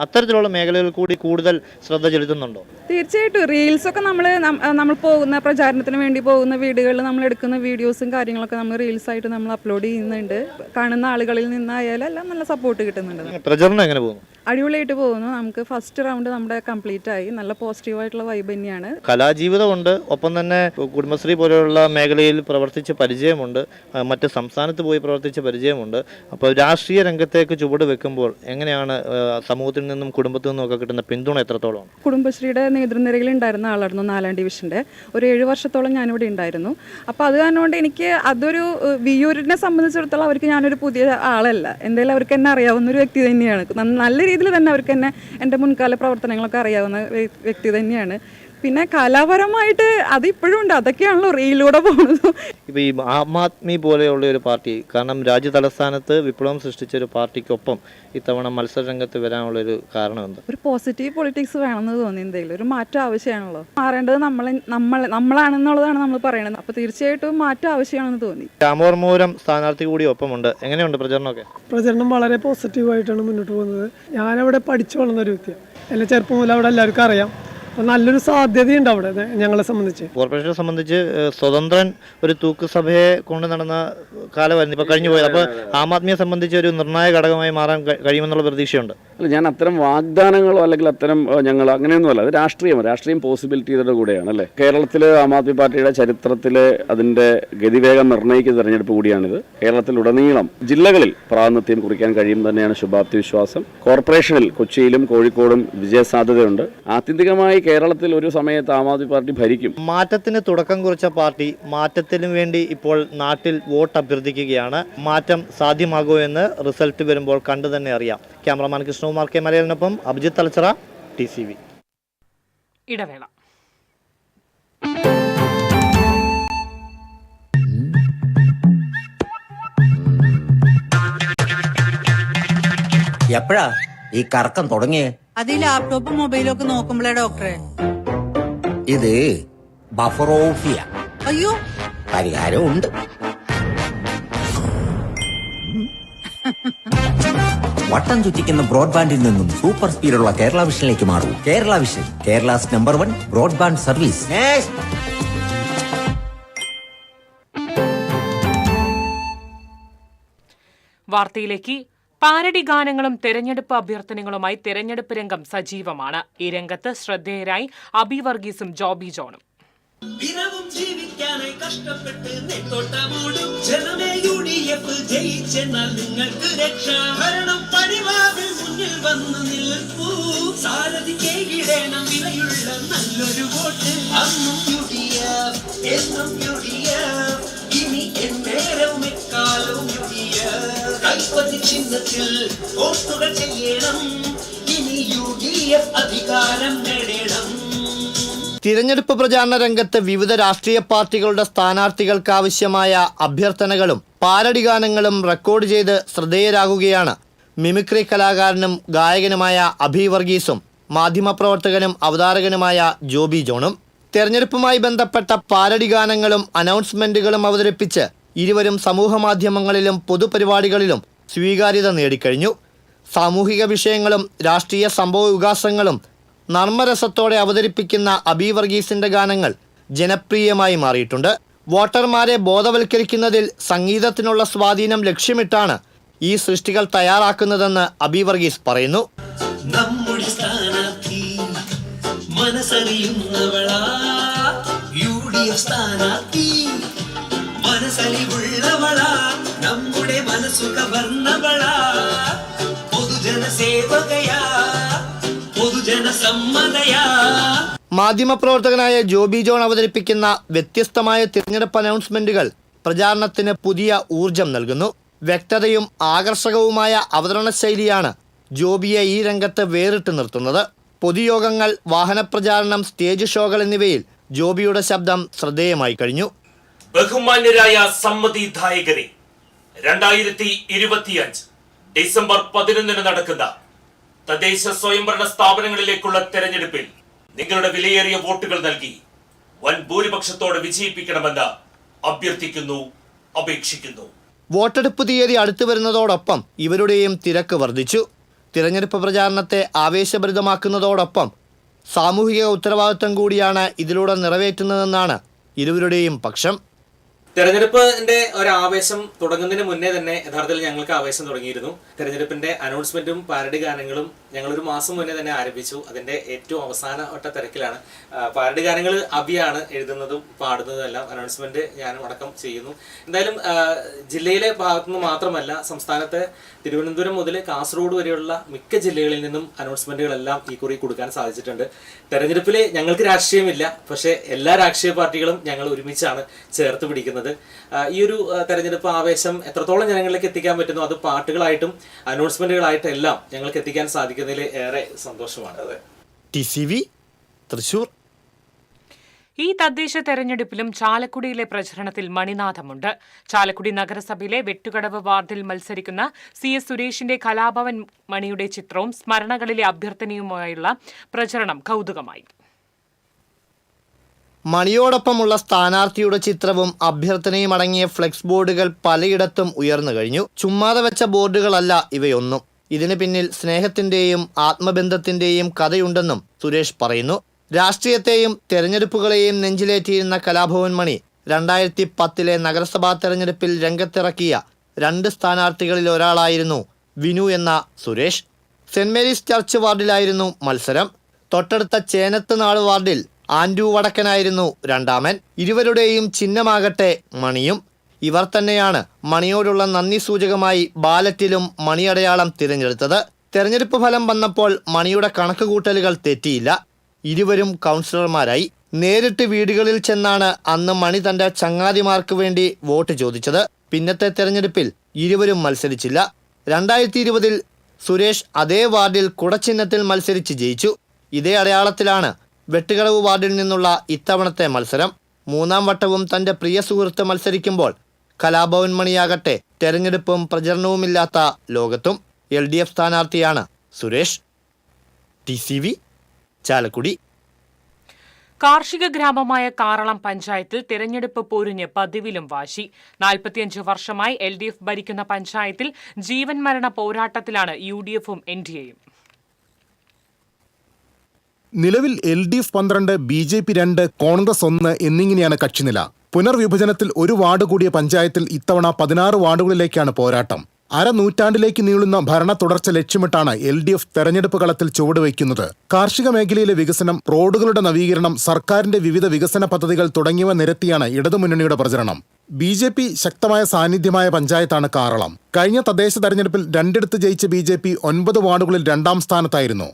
അത്തരത്തിലുള്ള മേഖലകളിൽ കൂടി കൂടുതൽ ശ്രദ്ധ ചെലുത്തുന്നുണ്ടോ? തീർച്ചയായിട്ടും റീൽസൊക്കെ നമ്മൾ പോകുന്ന പ്രചാരണത്തിന് വേണ്ടി പോകുന്ന വീടുകളിൽ നമ്മൾ എടുക്കുന്ന വീഡിയോസും കാര്യങ്ങളൊക്കെ നമ്മൾ റീൽസായിട്ട് നമ്മൾ അപ്ലോഡ് ചെയ്യുന്നുണ്ട്. കാണുന്ന ആളുകളിൽ നിന്നായാലും എല്ലാം നല്ല സപ്പോർട്ട് കിട്ടുന്നുണ്ട്. പ്രചരണം എങ്ങനെ പോകുന്നു? അടിപൊളിയായിട്ട് പോകുന്നു. നമുക്ക് ഫസ്റ്റ് റൗണ്ട് നമ്മുടെ കംപ്ലീറ്റ് ആയി. നല്ല പോസിറ്റീവായിട്ടുള്ള വൈബ് തന്നെയാണ്. കലാജീവിതമുണ്ട്, ഒപ്പം തന്നെ കുടുംബശ്രീ പോലെയുള്ള മേഖലയിൽ പ്രവർത്തിച്ച പരിചയമുണ്ട്, മറ്റ് സംസ്ഥാനത്ത് പോയി പ്രവർത്തിച്ച പരിചയമുണ്ട്. അപ്പോൾ രാഷ്ട്രീയ രംഗത്തേക്ക് ചുവട് വെക്കുമ്പോൾ എങ്ങനെയാണ് സമൂഹത്തിൽ നിന്നും കുടുംബത്തിൽ നിന്നും ഒക്കെ കിട്ടുന്ന പിന്തുണ എത്രത്തോളം? കുടുംബശ്രീയുടെ നേതൃനിരയിൽ ഉണ്ടായിരുന്ന ആളായിരുന്നു 4ാം ഡിവിഷൻ്റെ. ഒരു 7 വർഷത്തോളം ഞാനിവിടെ ഉണ്ടായിരുന്നു. അപ്പോൾ അത് കാരണം കൊണ്ട് എനിക്ക് അതൊരു വിയ്യൂരിനെ സംബന്ധിച്ചിടത്തോളം അവർക്ക് ഞാനൊരു പുതിയ ആളല്ല. എന്തായാലും അവർക്ക് എന്നെ അറിയാവുന്ന ഒരു വ്യക്തി തന്നെയാണ്. നല്ല രീതിയിൽ തന്നെ അവർക്ക് എന്നെ എൻ്റെ മുൻകാല പ്രവർത്തനങ്ങളൊക്കെ അറിയാവുന്ന വ്യക്തി തന്നെയാണ്. പിന്നെ കലാപരമായിട്ട് അതിപ്പോഴും ഉണ്ട്. അതൊക്കെയാണല്ലോ റീലിലൂടെ പോകുന്നത്. ഇപ്പോൾ ഈ ആം ആദ്മി പോലെയുള്ള ഒരു പാർട്ടി, കാരണം രാജ്യ തലസ്ഥാനത്ത് വിപ്ലവം സൃഷ്ടിച്ച ഒരു പാർട്ടിക്കൊപ്പം ഇത്തവണ മത്സരരംഗത്ത് വരാനുള്ളൊരു കാരണം എന്താ? ഒരു പോസിറ്റീവ് പൊളിറ്റിക്സ് വേണമെന്ന് തോന്നി. എന്തെങ്കിലും ഒരു മാറ്റം ആവശ്യമാണല്ലോ. മാറേണ്ടത് നമ്മളാണെന്നുള്ളതാണ് നമ്മൾ പറയുന്നത്. അപ്പോൾ തീർച്ചയായിട്ടും മാറ്റം ആവശ്യമാണെന്ന് തോന്നി. രാമവർമ്മപുരം സ്ഥാനാർത്ഥി കൂടി ഒപ്പമുണ്ട്. എങ്ങനെയുണ്ട് പ്രചരണമൊക്കെ? പ്രചരണം വളരെ പോസിറ്റീവായിട്ടാണ് മുന്നോട്ട് പോകുന്നത്. ഞാനവിടെ പഠിച്ചു വളർന്ന ഒരു വ്യക്തിയാണ്. എന്നെ ചെറുപ്പം മുതൽ അവിടെ എല്ലാവർക്കും അറിയാം. നല്ലൊരു സാധ്യതയുണ്ട് അവിടെ ഞങ്ങളെ സംബന്ധിച്ച്. കോർപ്പറേഷനെ സംബന്ധിച്ച് സ്വതന്ത്രൻ ഒരു തൂക്കുസഭയെ കൊണ്ട് നടന്ന കാലമായിരുന്നു ഇപ്പോൾ കഴിഞ്ഞു പോയത്. അപ്പോൾ ആം ആദ്മിയെ സംബന്ധിച്ച് ഒരു നിർണായക ഘടകമായി മാറാൻ കഴിയുമെന്നുള്ള പ്രതീക്ഷയുണ്ട്. അല്ല, ഞാൻ അത്തരം വാഗ്ദാനങ്ങളോ അല്ലെങ്കിൽ അത്തരം ഞങ്ങൾ അങ്ങനെയൊന്നുമല്ല. അത് രാഷ്ട്രീയം പോസിബിലിറ്റിയുടെ കൂടെയാണ് അല്ലേ. കേരളത്തിൽ ആം ആദ്മി പാർട്ടിയുടെ ചരിത്രത്തിൽ അതിൻ്റെ ഗതിവേഗം നിർണ്ണയിക്കുന്ന തെരഞ്ഞെടുപ്പ് കൂടിയാണിത്. കേരളത്തിലുടനീളം ജില്ലകളിൽ പ്രാതിനിധ്യം കുറിക്കാൻ കഴിയും തന്നെയാണ് ശുഭാപ്തി വിശ്വാസം. കോർപ്പറേഷനിൽ കൊച്ചിയിലും കോഴിക്കോടും വിജയസാധ്യതയുണ്ട്. ആത്യന്തികമായി കേരളത്തിൽ ഒരു സമയത്ത് ആം ആദ്മി പാർട്ടി ഭരിക്കും. മാറ്റത്തിന് തുടക്കം കുറിച്ച പാർട്ടി മാറ്റത്തിനു വേണ്ടി ഇപ്പോൾ നാട്ടിൽ വോട്ട് അഭ്യർത്ഥിക്കുകയാണ്. മാറ്റം സാധ്യമാകുമോ എന്ന് റിസൾട്ട് വരുമ്പോൾ കണ്ടു തന്നെ അറിയാം. ക്യാമറമാൻ കൃഷ്ണകുമാർ കെ മലയാളിനൊപ്പം അഭിജിത്ത് തലച്ചറ, TCV. ഇടവേള. എപ്പോഴാ ഈ കറക്കം തുടങ്ങിയേ? അത് ഈ ലാപ്ടോപ്പും മൊബൈലും ഒക്കെ നോക്കുമ്പോഴേ ഡോക്ടറെ. ഇത് ബഫറോഫിയ. അയ്യോ, പരിഹാരം ഉണ്ട്. വട്ടം ചുറ്റിക്കുന്ന ബ്രോഡ്ബാൻഡിൽ നിന്നും സൂപ്പർ സ്പീഡുള്ള കേരള വിഷനിലേക്ക് മാറൂ. Kerala vision, Kerala's number 1 broadband service. വാർത്തയിലേക്ക്. പാരഡി ഗാനങ്ങളും തെരഞ്ഞെടുപ്പ് അഭ്യർത്ഥനകളുമായി തെരഞ്ഞെടുപ്പ് രംഗം സജീവമാണ്. ഈ രംഗത്ത് ശ്രദ്ധേയരായി അബി വർഗീസും ജോബി ജോണും. ദിനവും ജീവിക്കാനായി കഷ്ടപ്പെട്ട് നെട്ടോട്ടമോടും ജനമേ UDF ജയിച്ചെന്നാൽ നിങ്ങൾക്ക് രക്ഷ. ഭരണം പടിവാതിൽ മുന്നിൽ വന്നു നിൽക്കൂ. സാരഥിക്ക് കിടണം വിലയുള്ള നല്ലൊരു വോട്ട്. അന്നും UDF, എന്നും UDF, ഇനി എന്നേരവും എക്കാലവും UDF. കൈപ്പത്തി ചിഹ്നത്തിൽ വോട്ടുകൾ ചെയ്യണം. ഇനി UDF അധികാരം നേടണം. തിരഞ്ഞെടുപ്പ് പ്രചാരണ രംഗത്ത് വിവിധ രാഷ്ട്രീയ പാർട്ടികളുടെ സ്ഥാനാർത്ഥികൾക്ക് ആവശ്യമായ അഭ്യർത്ഥനകളും പാരഡി ഗാനങ്ങളും റെക്കോർഡ് ചെയ്ത് ശ്രദ്ധേയരാകുകയാണ് മിമിക്രി കലാകാരനും ഗായകനുമായ അബി വർഗീസും മാധ്യമപ്രവർത്തകനും അവതാരകനുമായ ജോബി ജോണും. തെരഞ്ഞെടുപ്പുമായി ബന്ധപ്പെട്ട പാരഡി ഗാനങ്ങളും അനൗൺസ്മെന്റുകളും അവതരിപ്പിച്ച് ഇരുവരും സമൂഹമാധ്യമങ്ങളിലും പൊതുപരിപാടികളിലും സ്വീകാര്യത നേടിക്കഴിഞ്ഞു. സാമൂഹിക വിഷയങ്ങളും രാഷ്ട്രീയ സംഭവ വികാസങ്ങളും നർമ്മരസത്തോടെ അവതരിപ്പിക്കുന്ന അബി വർഗീസിന്റെ ഗാനങ്ങൾ ജനപ്രിയമായി മാറിയിട്ടുണ്ട്. വോട്ടർമാരെ ബോധവൽക്കരിക്കുന്നതിൽ സംഗീതത്തിനുള്ള സ്വാധീനം ലക്ഷ്യമിട്ടാണ് ഈ സൃഷ്ടികൾ തയ്യാറാക്കുന്നതെന്ന് അബി വർഗീസ് പറയുന്നു. നമ്മുടെ സ്ഥാനാർത്ഥി മനസ്സറിയുന്നവളാ, UDF സ്ഥാനാർത്ഥി മനസ്സലിവുള്ളവളാ, നമ്മുടെ മനസ്സു കവർന്നവളാ, പൊതുജന സേവകയാ, പൊതുജന സമ്മതയാ. മാധ്യമപ്രവർത്തകനായ ജോബി ജോൺ അവതരിപ്പിക്കുന്ന വ്യത്യസ്തമായ തിരഞ്ഞെടുപ്പ് അനൗൺസ്മെന്റുകൾ പ്രചാരണത്തിന് പുതിയ ഊർജം നൽകുന്നു. വ്യക്തതയും ആകർഷകവുമായ അവതരണ ശൈലിയാണ് ജോബിയെ ഈ രംഗത്ത് വേറിട്ട് നിർത്തുന്നത്. പൊതുയോഗങ്ങൾ, വാഹനപ്രചാരണം, സ്റ്റേജ് ഷോകൾ എന്നിവയിൽ ജോബിയുടെ ശബ്ദം ശ്രദ്ധേയമായി കഴിഞ്ഞു. ബഹുമാന്യരായ സമ്മതിദായകരെ, 2025 ഡിസംബർ 11 നടക്കുന്ന തദ്ദേശ സ്വയംഭരണ സ്ഥാപനങ്ങളിലേക്കുള്ള തെരഞ്ഞെടുപ്പിൽ നിങ്ങളുടെ വിലയേറിയ വോട്ടുകൾ നൽകി വൻ ഭൂരിപക്ഷത്തോടെ വിജയിപ്പിക്കണമെന്ന് അഭ്യർത്ഥിക്കുന്നു, അപേക്ഷിക്കുന്നു. വോട്ടെടുപ്പ് തീയതി അടുത്തു വരുന്നതോടൊപ്പം ഇവരുടെയും തിരക്ക് വർദ്ധിച്ചു. തിരഞ്ഞെടുപ്പ് പ്രചാരണത്തെ ആവേശഭരിതമാക്കുന്നതോടൊപ്പം സാമൂഹിക ഉത്തരവാദിത്വം കൂടിയാണ് ഇതിലൂടെ നിറവേറ്റുന്നതെന്നാണ് ഇരുവരുടെയും പക്ഷം. തെരഞ്ഞെടുപ്പിന്റെ ഒരു ആവേശം തുടങ്ങുന്നതിന് മുന്നേ തന്നെ യഥാർത്ഥത്തിൽ ഞങ്ങൾക്ക് ആവേശം തുടങ്ങിയിരുന്നു. തെരഞ്ഞെടുപ്പിന്റെ അനൗൺസ്മെന്റും പാരഡി ഗാനങ്ങളും ഞങ്ങളൊരു മാസം മുന്നേ തന്നെ ആരംഭിച്ചു. അതിന്റെ ഏറ്റവും അവസാന വട്ട തിരക്കിലാണ്. പാരഡി ഗാനങ്ങൾ അബിയാണ് എഴുതുന്നതും പാടുന്നതും എല്ലാം. അനൗൺസ്മെന്റ് ഞാനും അടക്കം ചെയ്യുന്നു. എന്തായാലും ജില്ലയിലെ ഭാഗത്തുനിന്ന് മാത്രമല്ല, സംസ്ഥാനത്തെ തിരുവനന്തപുരം മുതൽ കാസർഗോഡ് വരെയുള്ള മിക്ക ജില്ലകളിൽ നിന്നും അനൗൺസ്മെന്റുകളെല്ലാം ഈ കുറി കൊടുക്കാൻ സാധിച്ചിട്ടുണ്ട്. തെരഞ്ഞെടുപ്പിൽ ഞങ്ങൾക്ക് രാഷ്ട്രീയമില്ല, പക്ഷേ എല്ലാ രാഷ്ട്രീയ പാർട്ടികളും ഞങ്ങൾ ഒരുമിച്ചാണ് ചേർത്ത് പിടിക്കുന്നത്. ഈ ഒരു തെരഞ്ഞെടുപ്പ് ആവേശം എത്രത്തോളം ജനങ്ങളിലേക്ക് എത്തിക്കാൻ പറ്റുന്നു, അത് പാട്ടുകളായിട്ടും അനൗൺസ്മെന്റുകളായിട്ടും എല്ലാം ഞങ്ങൾക്ക് എത്തിക്കാൻ സാധിക്കുന്നതിൽ ഏറെ സന്തോഷമാണ്. TCV തൃശൂർ. ഈ തദ്ദേശ തെരഞ്ഞെടുപ്പിലും ചാലക്കുടിയിലെ പ്രചരണത്തിൽ മണിനാഥമുണ്ട്. ചാലക്കുടി നഗരസഭയിലെ വെട്ടുകടവ് വാർഡിൽ മത്സരിക്കുന്ന CS സുരേഷിന്റെ കലാഭവൻ മണിയുടെ ചിത്രവും സ്മരണകളിലെ അഭ്യർത്ഥനയുമായുള്ള പ്രചരണം കൗതുകമായി. മണിയോടൊപ്പമുള്ള സ്ഥാനാർത്ഥിയുടെ ചിത്രവും അഭ്യർത്ഥനയും അടങ്ങിയ ഫ്ലെക്സ് ബോർഡുകൾ പലയിടത്തും ഉയർന്നു കഴിഞ്ഞു. ചുമ്മാതെ വെച്ച ബോർഡുകളല്ല ഇവയൊന്നും. ഇതിന് പിന്നിൽ സ്നേഹത്തിന്റെയും ആത്മബന്ധത്തിന്റെയും കഥയുണ്ടെന്നും സുരേഷ് പറയുന്നു. രാഷ്ട്രീയത്തെയും തെരഞ്ഞെടുപ്പുകളെയും നെഞ്ചിലേറ്റിയിരുന്ന കലാഭവൻ മണി 2010 നഗരസഭാ തെരഞ്ഞെടുപ്പിൽ രംഗത്തിറക്കിയ 2 സ്ഥാനാർത്ഥികളിൽ ഒരാളായിരുന്നു വിനു എന്ന സുരേഷ്. സെന്റ് മേരീസ് ചർച്ച് വാർഡിലായിരുന്നു മത്സരം. തൊട്ടടുത്ത ചേനത്തുനാട് വാർഡിൽ ആൻഡ്രു വടക്കനായിരുന്നു രണ്ടാമൻ. ഇരുവരുടെയും ചിഹ്നമാകട്ടെ മണിയും. ഇവർ തന്നെയാണ് മണിയോടുള്ള നന്ദി സൂചകമായി ബാലറ്റിലും മണിയടയാളം തിരഞ്ഞെടുത്തത്. തെരഞ്ഞെടുപ്പ് ഫലം വന്നപ്പോൾ മണിയുടെ കണക്കുകൂട്ടലുകൾ തെറ്റിയില്ല. ഇരുവരും കൗൺസിലർമാരായി. നേരിട്ട് വീടുകളിൽ ചെന്നാണ് അന്ന് മണി തന്റെ ചങ്ങാതിമാർക്ക് വേണ്ടി വോട്ട് ചോദിച്ചത്. പിന്നത്തെ തെരഞ്ഞെടുപ്പിൽ ഇരുവരും മത്സരിച്ചില്ല. 2020 സുരേഷ് അതേ വാർഡിൽ കുടച്ചിഹ്നത്തിൽ മത്സരിച്ച് ജയിച്ചു. ഇതേ അടയാളത്തിലാണ് വെട്ടുകടവ് വാർഡിൽ നിന്നുള്ള ഇത്തവണത്തെ മത്സരം. 3ാം വട്ടവും തന്റെ പ്രിയ സുഹൃത്ത് മത്സരിക്കുമ്പോൾ കലാഭവൻ മണിയാകട്ടെ തെരഞ്ഞെടുപ്പും പ്രചരണവുമില്ലാത്ത ലോകത്തും. LDF സ്ഥാനാർത്ഥിയാണ് സുരേഷ്. TCV ചാലക്കുടി. കാർഷിക ഗ്രാമമായ കാറളം പഞ്ചായത്തിൽ തിരഞ്ഞെടുപ്പ് പോരിന് പതിവിലും വാശി. 45 വർഷമായി LDF ഭരിക്കുന്ന പഞ്ചായത്തിൽ ജീവൻ മരണ പോരാട്ടത്തിലാണ് UDFും NDAയും. നിലവിൽ LDF 12, BJP 2, കോൺഗ്രസ് 1 എന്നിങ്ങനെയാണ് കക്ഷിനില. പുനർവിഭജനത്തിൽ ഒരു വാർഡ് കൂടിയ പഞ്ചായത്തിൽ ഇത്തവണ 16 വാർഡുകളിലേക്കാണ് പോരാട്ടം. അരനൂറ്റാണ്ടിലേക്ക് നീളുന്ന ഭരണ തുടർച്ച ലക്ഷ്യമിട്ടാണ് LDF തെരഞ്ഞെടുപ്പ് കളത്തിൽ ചുവടുവയ്ക്കുന്നത്. കാർഷിക മേഖലയിലെ വികസനം, റോഡുകളുടെ നവീകരണം, സർക്കാരിന്റെ വിവിധ വികസന പദ്ധതികൾ തുടങ്ങിയവ നിരത്തിയാണ് ഇടതുമുന്നണിയുടെ പ്രചരണം. BJP ശക്തമായ സാന്നിധ്യമായ പഞ്ചായത്താണ് കാറളം. കഴിഞ്ഞ തദ്ദേശ തെരഞ്ഞെടുപ്പിൽ 2 ജയിച്ച BJP 9 വാർഡുകളിൽ 2ാം സ്ഥാനത്തായിരുന്നു.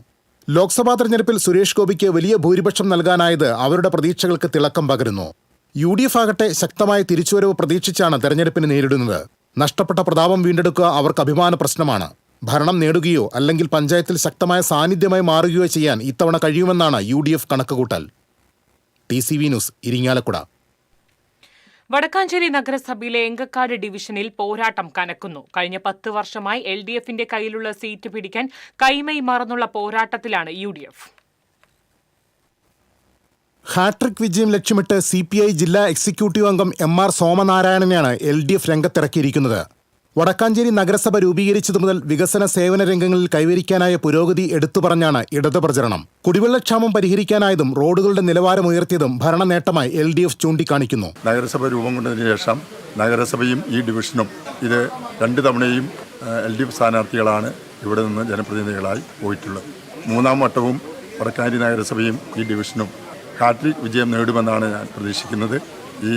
ലോക്സഭാ തെരഞ്ഞെടുപ്പിൽ സുരേഷ് ഗോപിക്ക് വലിയ ഭൂരിപക്ഷം നൽകാനായത് അവരുടെ പ്രതീക്ഷകൾക്ക് തിളക്കം പകരുന്നു. UDF ആകട്ടെ ശക്തമായ തിരിച്ചുവരവ് പ്രതീക്ഷിച്ചാണ് തെരഞ്ഞെടുപ്പിന് നേരിടുന്നത്. നഷ്ടപ്പെട്ട പ്രതാപം വീണ്ടെടുക്കുക അവർക്ക് അഭിമാന പ്രശ്നമാണ്. ഭരണം നേടുകയോ അല്ലെങ്കിൽ പഞ്ചായത്തിൽ ശക്തമായ സാന്നിധ്യമായി മാറുകയോ ചെയ്യാൻ ഇത്തവണ കഴിയുമെന്നാണ് UDF കണക്കുകൂട്ടൽ. TCV news, Irinjalakuda. വടക്കാഞ്ചേരി നഗരസഭയിലെ എങ്കക്കാട് ഡിവിഷനിൽ പോരാട്ടം കനക്കുന്നു. കഴിഞ്ഞ 10 വർഷമായി LDFന്റെ കയ്യിലുള്ള സീറ്റ് പിടിക്കാൻ കൈമൈ മറന്നുള്ള പോരാട്ടത്തിലാണ് UDF. ഹാട്രിക് വിജയം ലക്ഷ്യമിട്ട് CPI ജില്ലാ എക്സിക്യൂട്ടീവ് അംഗം MR സോമനാരായണനെയാണ് LDF രംഗത്തിറക്കിയിരിക്കുന്നത്. വടക്കാഞ്ചേരി നഗരസഭ രൂപീകരിച്ചതു മുതൽ വികസന സേവന രംഗങ്ങളിൽ കൈവരിക്കാനായ പുരോഗതി എടുത്തുപറഞ്ഞാണ് ഇടത് പ്രചരണം. കുടിവെള്ളക്ഷാമം പരിഹരിക്കാനായതും റോഡുകളുടെ നിലവാരം ഉയർത്തിയതും ഭരണ നേട്ടമായി LDF ചൂണ്ടിക്കാണിക്കുന്നു. നഗരസഭ രൂപം കൊണ്ടതിന് ശേഷം നഗരസഭയും ഈ ഡിവിഷനും ഇത് 2 തവണയും LDF സ്ഥാനാർത്ഥികളാണ് ഇവിടെ നിന്ന് ജനപ്രതിനിധികളായി പോയിട്ടുള്ളത്. 3ാം വട്ടവും വടക്കാഞ്ചേരി നഗരസഭയും ഈ ഡിവിഷനും ഹാട്രിക് വിജയം നേടുമെന്നാണ് ഞാൻ പ്രതീക്ഷിക്കുന്നത്. ഈ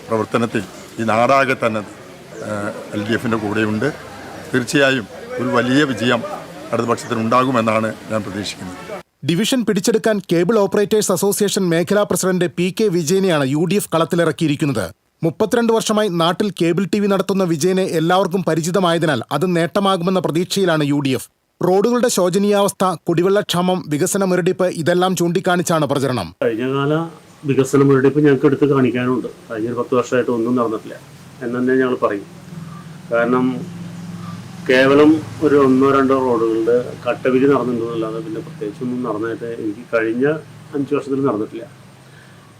പ്രവർത്തനത്തിൽ ഈ നാടാകെ തന്നെ LDFിൻ്റെ കൂടെയുണ്ട്. തീർച്ചയായും ഒരു വലിയ വിജയം ഇടതുപക്ഷത്തിന് ഉണ്ടാകുമെന്നാണ് ഞാൻ പ്രതീക്ഷിക്കുന്നത്. ഡിവിഷൻ പിടിച്ചെടുക്കാൻ കേബിൾ ഓപ്പറേറ്റേഴ്സ് അസോസിയേഷൻ മേഖലാ പ്രസിഡന്റ് PK വിജയനെയാണ് UDF കളത്തിലിറക്കിയിരിക്കുന്നത്. 32 വർഷമായി നാട്ടിൽ കേബിൾ TV നടത്തുന്ന വിജയനെ എല്ലാവർക്കും പരിചിതമായതിനാൽ അത് നേട്ടമാകുമെന്ന പ്രതീക്ഷയിലാണ് UDF. റോഡുകളുടെ ശോചനീയാവസ്ഥ, കുടിവെള്ളക്ഷാമം, വികസന മുരടിപ്പ് ഇതെല്ലാം ചൂണ്ടിക്കാണിച്ചാണ് പ്രചരണം. കഴിഞ്ഞകാല വികസന മുരടിപ്പ് ഞങ്ങൾക്ക് എടുത്ത് കാണിക്കാനുണ്ട്. കഴിഞ്ഞ 10 വർഷമായിട്ട് ഒന്നും നടന്നിട്ടില്ല എന്ന് തന്നെ ഞങ്ങൾ പറയും. കാരണം കേവലം ഒരു 1-2 റോഡുകളുടെ കട്ടവിധി നടന്നിട്ടുണ്ടെന്നല്ലാതെ പിന്നെ പ്രത്യേകിച്ചൊന്നും നടന്നതായിട്ട് എനിക്ക് കഴിഞ്ഞ 5 വർഷത്തിൽ നടന്നിട്ടില്ല.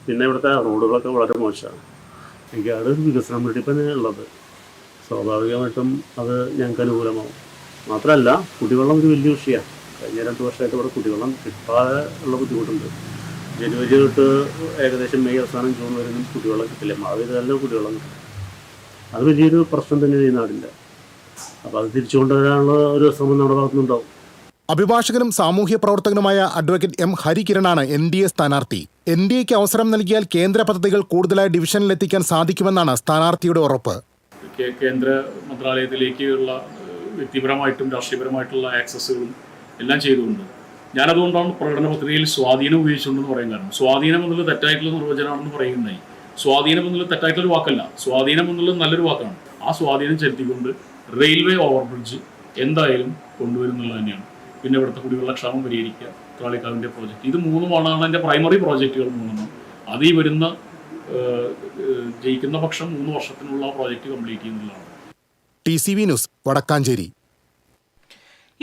പിന്നെ ഇവിടുത്തെ റോഡുകളൊക്കെ വളരെ മോശമാണ്. എനിക്ക് അവിടെ ഒരു വികസനം മുരടിപ്പ് തന്നെ ഉള്ളത്. സ്വാഭാവികമായിട്ടും അത് ഞങ്ങൾക്ക് അനുകൂലമാവും. മാത്രമല്ല കുടിവെള്ളം ഒരു വലിയ വിഷയമാണ്. കഴിഞ്ഞ 2 വർഷമായിട്ട് ഇവിടെ കുടിവെള്ളം കിട്ടാതെ ഉള്ള ബുദ്ധിമുട്ടുണ്ട്. ജനുവരി തൊട്ട് ഏകദേശം മെയ് അവസാനം ജൂൺ വരെ കുടിവെള്ളം കിട്ടില്ല. മഴ പെയ്താലും കുടിവെള്ളം കിട്ടില്ല. അത് വലിയൊരു പ്രശ്നം തന്നെയാണ് ഈ നാടിൻ്റെ. അപ്പോൾ അത് തിരിച്ചു കൊണ്ടുവരാനുള്ള ഒരു ശ്രമം നമ്മുടെ ഭാഗത്തുനിന്നുണ്ടാവും. അഭിഭാഷകനും സാമൂഹ്യ പ്രവർത്തകനുമായ അഡ്വക്കേറ്റ് M. ഹരികിരണാണ് NDA സ്ഥാനാർത്ഥി. NDAക്ക് അവസരം നൽകിയാൽ കേന്ദ്ര പദ്ധതികൾ കൂടുതലായി ഡിവിഷനിലെത്തിക്കാൻ സാധിക്കുമെന്നാണ് സ്ഥാനാർത്ഥിയുടെ ഉറപ്പ്. കേന്ദ്ര മന്ത്രാലയത്തിലേക്കുള്ള വ്യക്തിപരമായിട്ടും രാഷ്ട്രീയപരമായിട്ടുള്ള ആക്സസുകളും എല്ലാം ചെയ്തുകൊണ്ട് ഞാനതുകൊണ്ടാണ് പ്രകടന പത്രികയിൽ സ്വാധീനം ഉപയോഗിച്ചുകൊണ്ടെന്ന് പറയാൻ കാരണം. സ്വാധീനം എന്നുള്ളത് തെറ്റായിട്ടുള്ള നിർവചനമാണെന്ന് പറയുന്നതായി. സ്വാധീനം എന്നുള്ളത് തെറ്റായിട്ടുള്ളൊരു വാക്കല്ല. സ്വാധീനം എന്നുള്ളത് നല്ലൊരു വാക്കാണ്. ആ സ്വാധീനം ചെലുത്തിക്കൊണ്ട് റെയിൽവേ ഓവർബ്രിഡ്ജ് എന്തായാലും കൊണ്ടുവരുന്നുള്ളത് തന്നെയാണ്. പിന്നെ ഇവിടുത്തെ കുടിവെള്ളക്ഷാമം പരിഹരിക്കുക, ത്രാളിക്കാവിൻ്റെ പ്രോജക്റ്റ്, ഇത് 3 എൻ്റെ പ്രൈമറി പ്രോജക്റ്റുകൾ 3. അത് ഈ വരുന്ന ജയിക്കുന്ന പക്ഷം 3 വർഷത്തിനുള്ള പ്രോജക്റ്റ് കംപ്ലീറ്റ് ചെയ്യുന്നതാണ്. TCV news, Vadakkancheri.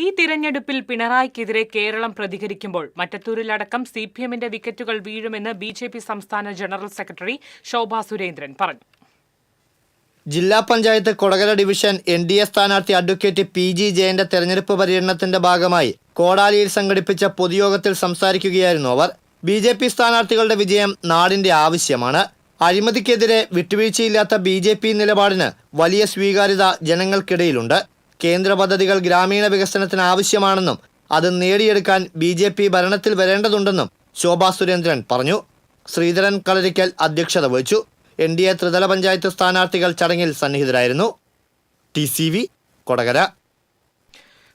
ഈ തിരഞ്ഞെടുപ്പിൽ പിണറായിക്കെതിരെ കേരളം പ്രതികരിക്കുമ്പോൾ മറ്റത്തൂരിലടക്കം CPMന്റെ വിക്കറ്റുകൾ വീഴുമെന്ന് BJP സംസ്ഥാന ജനറൽ സെക്രട്ടറി ശോഭാ സുരേന്ദ്രൻ പറഞ്ഞു. ജില്ലാ പഞ്ചായത്ത് കൊടകര ഡിവിഷൻ NDA സ്ഥാനാർത്ഥി അഡ്വക്കേറ്റ് PG ജയന്റെ തെരഞ്ഞെടുപ്പ് പര്യടനത്തിന്റെ ഭാഗമായി കോടാലിയിൽ സംഘടിപ്പിച്ച പൊതുയോഗത്തിൽ സംസാരിക്കുകയായിരുന്നു അവർ. BJP സ്ഥാനാർത്ഥികളുടെ വിജയം നാടിന്റെ ആവശ്യമാണ്. അഴിമതിക്കെതിരെ വിട്ടുവീഴ്ചയില്ലാത്ത BJP നിലപാടിന് വലിയ സ്വീകാര്യത ജനങ്ങൾക്കിടയിലുണ്ട്. കേന്ദ്ര പദ്ധതികൾ ഗ്രാമീണ വികസനത്തിന് ആവശ്യമാണെന്നും അത് നേടിയെടുക്കാൻ BJP ഭരണത്തിൽ വരേണ്ടതുണ്ടെന്നും ശോഭാ സുരേന്ദ്രൻ പറഞ്ഞു. ശ്രീധരൻ കളരിക്കൽ അധ്യക്ഷത വഹിച്ചു. NDA ത്രിതല പഞ്ചായത്ത് സ്ഥാനാർത്ഥികൾ ചടങ്ങിൽ സന്നിഹിതരായിരുന്നു. TCV കൊടകര.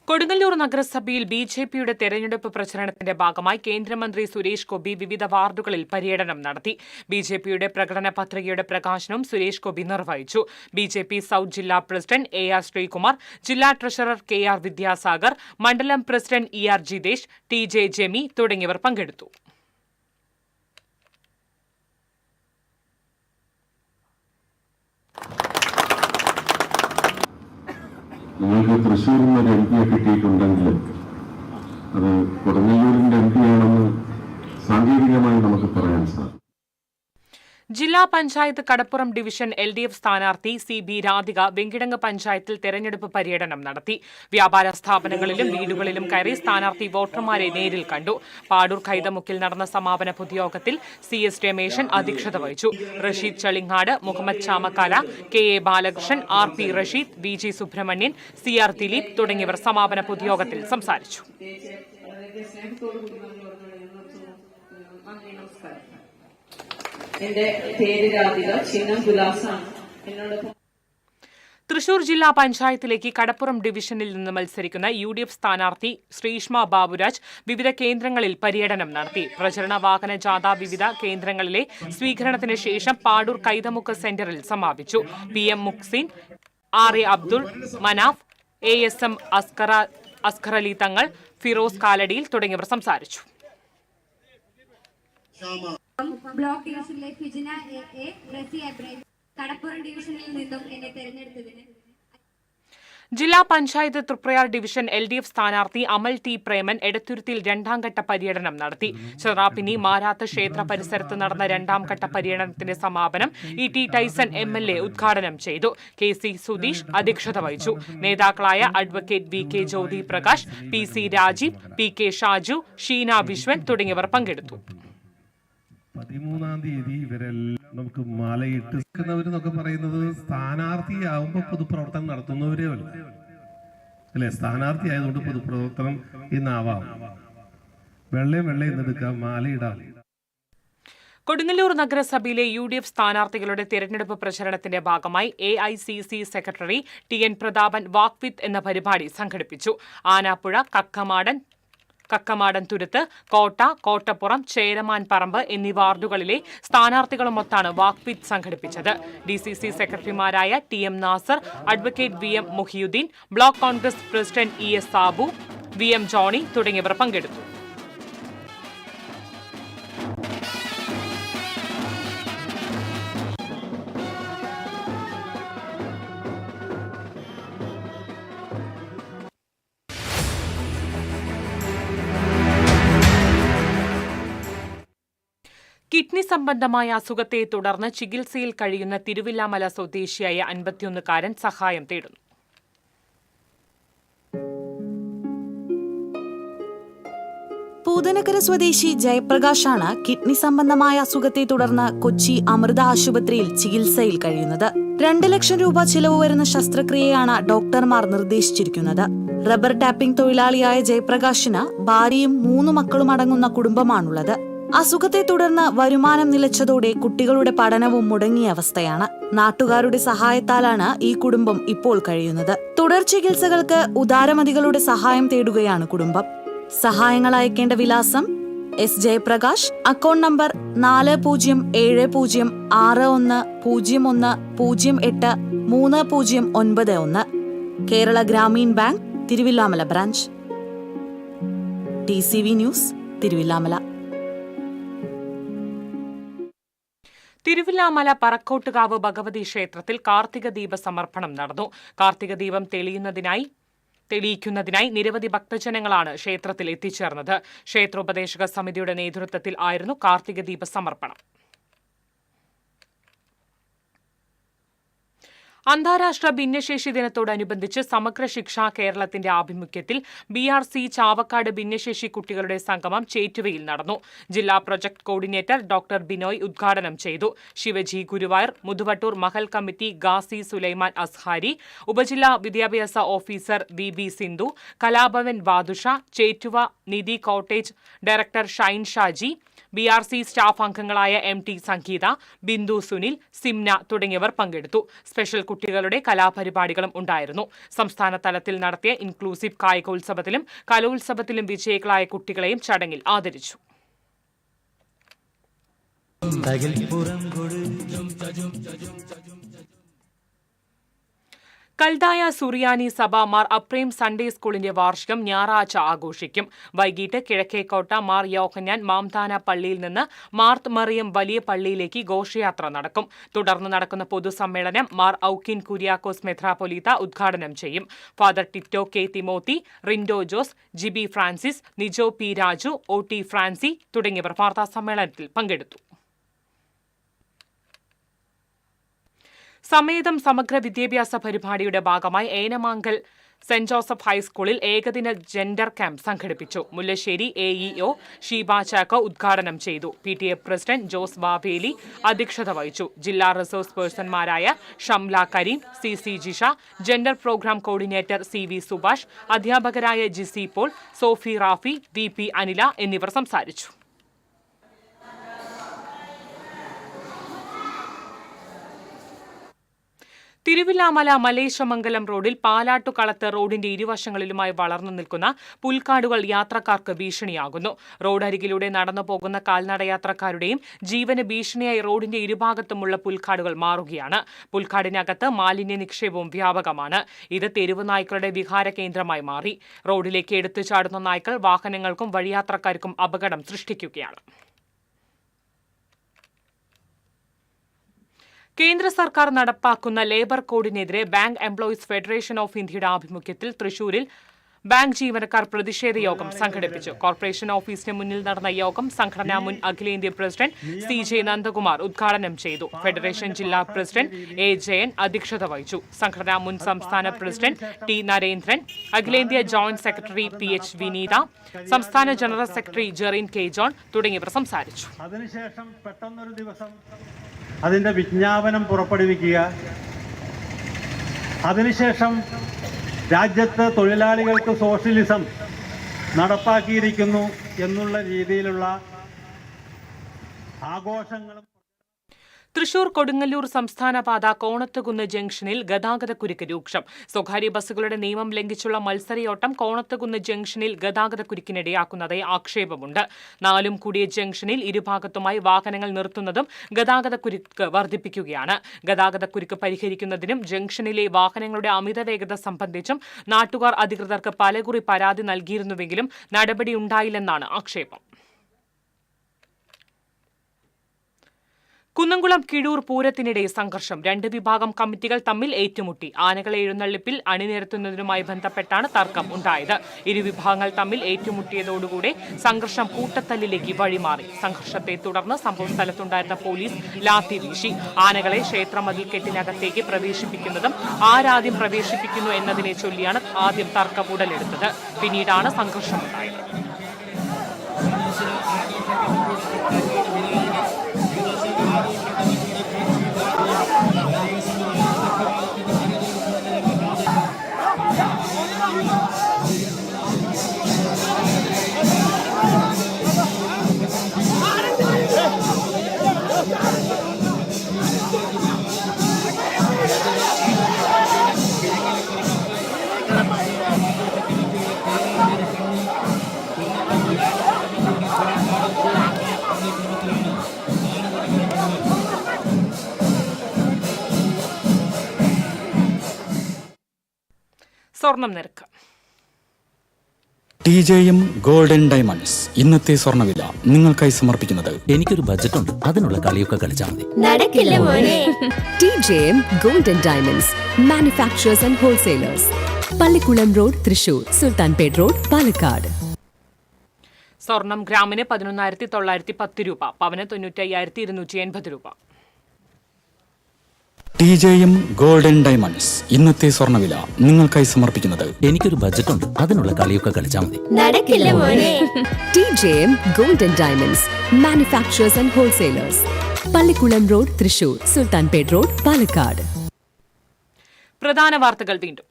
കൊടുങ്ങല്ലൂർ നഗരസഭയിൽ BJPയുടെ തെരഞ്ഞെടുപ്പ് പ്രചരണത്തിന്റെ ഭാഗമായി കേന്ദ്രമന്ത്രി സുരേഷ് ഗോപി വിവിധ വാർഡുകളിൽ പര്യടനം നടത്തി. BJPയുടെ പ്രകടന പത്രികയുടെ പ്രകാശനവും സുരേഷ് ഗോപി നിർവഹിച്ചു. BJP സൗത്ത് ജില്ലാ പ്രസിഡന്റ് AR ശ്രീകുമാർ, ജില്ലാ ട്രഷറർ KR വിദ്യാസാഗർ, മണ്ഡലം president ER Jithesh, TJ Jemy തുടങ്ങിയവർ പങ്കെടുത്തു. നിങ്ങൾക്ക് തൃശ്ശൂരിൽ നിന്ന് ഒരു MP കിട്ടിയിട്ടുണ്ടെങ്കിലും അത് കൊടുങ്ങല്ലൂരിൻ്റെ MP ആണെന്ന് സാങ്കേതികമായി നമുക്ക് പറയാൻ സാധിക്കും. ജില്ലാ പഞ്ചായത്ത് കടപ്പുറം ഡിവിഷൻ LDF സ്ഥാനാർത്ഥി CB രാധിക വെങ്കിടങ്ങ് പഞ്ചായത്തിൽ തെരഞ്ഞെടുപ്പ് പര്യടനം നടത്തി. വ്യാപാര സ്ഥാപനങ്ങളിലും വീടുകളിലും കയറി സ്ഥാനാർത്ഥി വോട്ടർമാരെ നേരിൽ കണ്ടു. പാടൂർ കൈതമുക്കിൽ നടന്ന സമാപന പൊതുയോഗത്തിൽ CS രമേശൻ അധ്യക്ഷത വഹിച്ചു. Rasheed Chalingad, Muhammad Chamakkala, KA Balakrishnan, RP Rasheed, VG Subramanian, CR Dileep തുടങ്ങിയവർ സമാപന പൊതുയോഗത്തിൽ സംസാരിച്ചു. എന്റെ പേര് രാധിക, ചിഹ്നം ഗുലാസാണ്. തൃശൂർ ജില്ലാ പഞ്ചായത്തിലേക്ക് കടപ്പുറം ഡിവിഷനിൽ നിന്ന് മത്സരിക്കുന്ന UDF സ്ഥാനാർത്ഥി ശ്രീഷ്മ ബാബുരാജ് വിവിധ കേന്ദ്രങ്ങളിൽ പര്യടനം നടത്തി. പ്രചരണ വാഹന ജാഥ വിവിധ കേന്ദ്രങ്ങളിലെ സ്വീകരണത്തിന് ശേഷം പാടൂർ കൈതമുക്ക് സെന്ററിൽ സമാപിച്ചു. PM Muksin, RA Abdul Manaf, ASM Askar Ali തങ്ങൾ, ഫിറോസ് കാലടിയിൽ തുടങ്ങിയവർ സംസാരിച്ചു. ബ്ലോക്ക് ഡിവിഷനിലെ ഫിജിന കടപ്പുറം ഡിവിഷനിൽ നിന്നും എന്നെ തെരഞ്ഞെടുത്തതിന് ജില്ലാ പഞ്ചായത്ത് തൃപ്രയാർ ഡിവിഷൻ LDF സ്ഥാനാർത്ഥി അമൽ ടി പ്രേമൻ എടത്തുരുത്തിയിൽ രണ്ടാംഘട്ട പര്യടനം നടത്തി. ചെറാപ്പിനി മാരാത്ത് ക്ഷേത്ര പരിസരത്ത് നടന്ന രണ്ടാംഘട്ട പര്യടനത്തിന്റെ സമാപനം ET ടൈസൺ MLA ഉദ്ഘാടനം ചെയ്തു. KC സുധീഷ് അധ്യക്ഷത വഹിച്ചു. നേതാക്കളായ advocate VK Jyothi Prakash, PC Rajeev, PK Shaju, Sheena Viswan തുടങ്ങിയവർ പങ്കെടുത്തു. 13-ാം തീയതി ഇവരെല്ലാം നമുക്ക് മാലയിട്ട് നിൽക്കുന്നവരെന്നൊക്കെ പറയുന്നത് സ്ഥാനാർത്ഥിയാവുമ്പോൾ പൊതുപ്രവർത്തനം നടത്തുന്നവരേ അല്ലേ? സ്ഥാനാർത്ഥി ആയതുകൊണ്ട് പൊതുപ്രവർത്തനം ഇന്നാവാം. വെള്ളയും എന്നെടുക്കാം, മാലയിടാം. കൊടുങ്ങല്ലൂർ നഗരസഭയിലെ UDF സ്ഥാനാർത്ഥികളുടെ തിരഞ്ഞെടുപ്പ് പ്രചരണത്തിന്റെ ഭാഗമായി AICC സെക്രട്ടറി TN പ്രതാപൻ വാക്ക് വിത്ത് എന്ന പരിപാടി സംഘടിപ്പിച്ചു. ആനാപ്പുഴ, കക്കമാടൻ തുരുത്ത്, കോട്ട, കോട്ടപ്പുറം, ചേരമാൻ പറമ്പ് എന്നീ വാർഡുകളിലെ സ്ഥാനാർത്ഥികളുമൊത്താണ് വാക്ക് വിത്ത് സംഘടിപ്പിച്ചത്. DCC സെക്രട്ടറിമാരായ TM Nasar, advocate VM Muhiyuddin, block Congress president ES Sabu, VM Johny തുടങ്ങിയവർ പങ്കെടുത്തു. കിഡ്നി സംബന്ധമായ അസുഖത്തെ തുടർന്ന് ചികിത്സയിൽ കഴിയുന്ന തിരുവില്ലാമല സ്വദേശിയായ 51-കാരൻ സഹായം തേടുന്നു. പൂതനക്കര സ്വദേശി ജയപ്രകാശാണ് കിഡ്നി സംബന്ധമായ അസുഖത്തെ തുടർന്ന് കൊച്ചി അമൃത ആശുപത്രിയിൽ ചികിത്സയിൽ കഴിയുന്നത്. 2 ലക്ഷം രൂപ ചിലവ് വരുന്ന ശസ്ത്രക്രിയയാണ് ഡോക്ടർമാർ നിർദ്ദേശിച്ചിരിക്കുന്നത്. റബ്ബർ ടാപ്പിംഗ് തൊഴിലാളിയായ ജയപ്രകാശിന് ഭാര്യയും 3 മക്കളും അടങ്ങുന്ന കുടുംബമാണുള്ളത്. അസുഖത്തെ തുടർന്ന് വരുമാനം നിലച്ചതോടെ കുട്ടികളുടെ പഠനവും മുടങ്ങിയ അവസ്ഥയാണ്. നാട്ടുകാരുടെ സഹായത്താലാണ് ഈ കുടുംബം ഇപ്പോൾ കഴിയുന്നത്. തുടർ ചികിത്സകൾക്ക് ഉദാരമതികളുടെ സഹായം തേടുകയാണ് കുടുംബം. സഹായങ്ങൾ അയക്കേണ്ട വിലാസം S. Jayaprakash, account number 40601010083091, Kerala Grameen bank, Thiruvillamala branch. TCV news, Thiruvillamala. Thiruvillamala Parakkottukavu Bhagavathi ക്ഷേത്രത്തിൽ കാർത്തിക ദീപ സമർപ്പണം നടന്നു. കാർത്തിക ദീപം തെളിയിക്കുന്നതിനായി നിരവധി ഭക്തജനങ്ങളാണ് ക്ഷേത്രത്തിൽ എത്തിച്ചേർന്നത്. ക്ഷേത്രോപദേശക സമിതിയുടെ നേതൃത്വത്തിൽ ആയിരുന്നു കാർത്തിക ദീപ സമർപ്പണം. അന്താരാഷ്ട്ര ഭിന്നശേഷി ദിനത്തോടനുബന്ധിച്ച് സമഗ്ര ശിക്ഷ കേരളത്തിന്റെ ആഭിമുഖ്യത്തിൽ BRC ചാവക്കാട് ഭിന്നശേഷി കുട്ടികളുടെ സംഗമം ചേറ്റുവയിൽ നടന്നു. ജില്ലാ പ്രൊജക്ട് കോർഡിനേറ്റർ ഡോക്ടർ ബിനോയ് ഉദ്ഘാടനം ചെയ്തു. ശിവജി ഗുരുവായൂർ, മുതുവട്ടൂർ മഹൽ കമ്മിറ്റി ഗാസി സുലൈമാൻ അസ്ഹാരി, ഉപജില്ലാ വിദ്യാഭ്യാസ officer VB Sindhu, Kalabhavan Badusha, Chettuva Nidhi cottage director Shine Shaji, BRC staff അംഗങ്ങളായ MT സംഗീത, ബിന്ദു സുനിൽ, സിംന തുടങ്ങിയവർ പങ്കെടുത്തു. സ്പെഷ്യൽ കുട്ടികളുടെ കലാപരിപാടികളും ഉണ്ടായിരുന്നു. സംസ്ഥാന തലത്തിൽ നടത്തിയ ഇൻക്ലൂസീവ് കായികോത്സവത്തിലും കലോത്സവത്തിലും വിജയികളായ കുട്ടികളെയും ചടങ്ങിൽ ആദരിച്ചു. കൽദായ സുറിയാനി സഭ മാർ അപ്രേം സൺഡേ സ്കൂളിന്റെ വാർഷികം ഞായറാഴ്ച ആഘോഷിക്കും. വൈകിട്ട് കിഴക്കേക്കോട്ട മാർ യോഹന്നാൻ മാംതാന പള്ളിയിൽ നിന്ന് മാർത്ത് മറിയം വലിയ പള്ളിയിലേക്ക് ഘോഷയാത്ര നടക്കും. തുടർന്ന് നടക്കുന്ന പൊതുസമ്മേളനം മാർ ഔക്കിൻ കുര്യാക്കോസ് മെത്രാപ്പൊലീത്ത ഉദ്ഘാടനം ചെയ്യും. Father Tito K. Timothy, Rindo Jose, Jiby Francis, Nijo P. Raju, OT Francy തുടങ്ങിയവർ വാർത്താസമ്മേളനത്തിൽ പങ്കെടുത്തു. സമേതം സമഗ്ര വിദ്യാഭ്യാസ പരിപാടിയുടെ ഭാഗമായി ഏനമാങ്കൽ സെന്റ് ജോസഫ് ഹൈസ്കൂളിൽ ഏകദിന ജെൻഡർ ക്യാമ്പ് സംഘടിപ്പിച്ചു. മുല്ലശ്ശേരി AEO ഷീബ ചാക്കോ ഉദ്ഘാടനം ചെയ്തു. PTA പ്രസിഡന്റ് ജോസ് ബാബേലി അധ്യക്ഷത വഹിച്ചു. ജില്ലാ റിസോഴ്സ് പേഴ്സൺമാരായ Shamla Kareem, CC Jisha, gender programme coordinator CV Subhash, അധ്യാപകരായ ജിസി പോൾ, സോഫി റാഫി, VP അനില എന്നിവർ സംസാരിച്ചു. തിരുവില്ലാമല മലേശമംഗലം റോഡിൽ പാലാട്ടുകളത്ത് റോഡിന്റെ ഇരുവശങ്ങളിലുമായി വളർന്നു നിൽക്കുന്ന പുൽക്കാടുകൾ യാത്രക്കാർക്ക് ഭീഷണിയാകുന്നു. റോഡരികിലൂടെ നടന്നു പോകുന്ന കാൽനടയാത്രക്കാരുടെയും ജീവന് ഭീഷണിയായി റോഡിന്റെ ഇരുഭാഗത്തുമുള്ള പുൽക്കാടുകൾ മാറുകയാണ്. പുൽക്കാടിനകത്ത് മാലിന്യ നിക്ഷേപവും വ്യാപകമാണ്. ഇത് തെരുവ് നായ്ക്കളുടെ വിഹാര കേന്ദ്രമായി മാറി. റോഡിലേക്ക് എടുത്തു ചാടുന്ന നായ്ക്കൾ വാഹനങ്ങൾക്കും വഴിയാത്രക്കാർക്കും അപകടം സൃഷ്ടിക്കുകയാണ്. കേന്ദ്ര സർക്കാർ നടപ്പാക്കുന്ന ലേബർ കോഡിനെതിരെ ബാങ്ക് എംപ്ലോയീസ് ഫെഡറേഷൻ ഓഫ് ഇന്ത്യയുടെ ആഭിമുഖ്യത്തിൽ തൃശൂരിൽ ബാങ്ക് ജീവനക്കാർ പ്രതിഷേധ യോഗം സംഘടിപ്പിച്ചു. കോർപ്പറേഷൻ ഓഫീസിന് മുന്നിൽ നടന്ന യോഗം സംഘടനാ മുൻ അഖിലേന്ത്യാ പ്രസിഡന്റ് CJ നന്ദകുമാർ ഉദ്ഘാടനം ചെയ്തു. ഫെഡറേഷൻ ജില്ലാ പ്രസിഡന്റ് A. ജയൻ അധ്യക്ഷത വഹിച്ചു. സംഘടനാ മുൻ സംസ്ഥാന പ്രസിഡന്റ് T. നരേന്ദ്രൻ, അഖിലേന്ത്യാ ജോയിന്റ് സെക്രട്ടറി PH വിനീത, സംസ്ഥാന general secretary Jerin K. John തുടങ്ങിയവർ സംസാരിച്ചു. അതിനുശേഷം പെട്ടെന്നൊരു ദിവസം അതിന്റെ വിജ്ഞാപനം പുറപ്പെടുവിക്കുക, അതിനുശേഷം രാജ്യത്ത് തൊഴിലാളികൾക്ക് സോഷ്യലിസം നടപ്പാക്കിയിരിക്കുന്നു എന്നുള്ള രീതിയിലുള്ള ആഘോഷങ്ങളും. തൃശൂർ കൊടുങ്ങല്ലൂർ സംസ്ഥാന പാത കോണത്തുകുന്ന് ജംഗ്ഷനിൽ ഗതാഗതക്കുരുക്ക് രൂക്ഷം. സ്വകാര്യ ബസ്സുകളുടെ നിയമം ലംഘിച്ചുള്ള മത്സരയോട്ടം കോണത്തുകുന്ന് ജംഗ്ഷനിൽ ഗതാഗതക്കുരുക്കിനിടയാക്കുന്നതായി ആക്ഷേപമുണ്ട്. നാലും കൂടിയ ജംഗ്ഷനിൽ ഇരുഭാഗത്തുമായി വാഹനങ്ങൾ നിർത്തുന്നതും ഗതാഗതക്കുരുക്ക് വർദ്ധിപ്പിക്കുകയാണ്. ഗതാഗതക്കുരുക്ക് പരിഹരിക്കുന്നതിനും ജംഗ്ഷനിലെ വാഹനങ്ങളുടെ അമിതവേഗത സംബന്ധിച്ചും നാട്ടുകാർ അധികൃതർക്ക് പലകുറി പരാതി നൽകിയിരുന്നുവെങ്കിലും നടപടിയുണ്ടായില്ലെന്നാണ് ആക്ഷേപം. കുന്നംകുളം കിഴൂർ പൂരത്തിനിടെ സംഘർഷം. രണ്ട് വിഭാഗം കമ്മിറ്റികൾ തമ്മിൽ ഏറ്റുമുട്ടി. ആനകളെ എഴുന്നള്ളിപ്പിൽ അണിനിരത്തുന്നതിനുമായി ബന്ധപ്പെട്ടാണ് തർക്കം ഉണ്ടായത്. ഇരുവിഭാഗങ്ങൾ തമ്മിൽ ഏറ്റുമുട്ടിയതോടുകൂടി സംഘർഷം കൂട്ടത്തല്ലിലേക്ക് വഴിമാറി. സംഘർഷത്തെ തുടർന്ന് സംഭവസ്ഥലത്തുണ്ടായിരുന്ന പോലീസ് ലാത്തി വീശി. ആനകളെ ക്ഷേത്രമതിൽക്കെട്ടിനകത്തേക്ക് പ്രവേശിപ്പിക്കുന്നതും ആരാദ്യം പ്രവേശിപ്പിക്കുന്നു എന്നതിനെ ചൊല്ലിയാണ് ആദ്യം തർക്കം ഉടലെടുത്തത്. പിന്നീടാണ് സംഘർഷമുണ്ടായത്. സ്വർണം നിരക്ക്. TJM ഗോൾഡൻ ഡയമണ്ട്സ് ഇന്നത്തെ സ്വർണ്ണവില നിങ്ങൾക്കായി സമർപ്പിക്കുന്നത്. എനിക്കൊരു ബജറ്റ് ഉണ്ട്, അതിനുള്ള കളിയൊക്കെ കളിച്ചാൽ മതി. നടക്കില്ല മോനെ. TJM golden diamonds manufacturers and wholesalers, Pallikulam road, Thrissur, Sultanpet road, Palakkad. സ്വർണം ഗ്രാമിന് 11,910 രൂപ, പവന് 95,280 രൂപ. TJM ഗോൾഡൻ ഡയമണ്ട്സ് ഇന്നത്തെ സ്വർണ്ണവില നിങ്ങൾക്കായി സമർപ്പിക്കുന്നത്. എനിക്കൊരു ബജറ്റ് ഉണ്ട്, അതിനുള്ള കളിയൊക്കെ കളിച്ചാൽ മതി. നടക്കില്ല മോനെ. TJM golden diamonds manufacturers and wholesalers, Pallikulam road, Thrissur, Sultanpet road, Palakkad. പ്രധാന വാർത്തകൾ വീണ്ടും.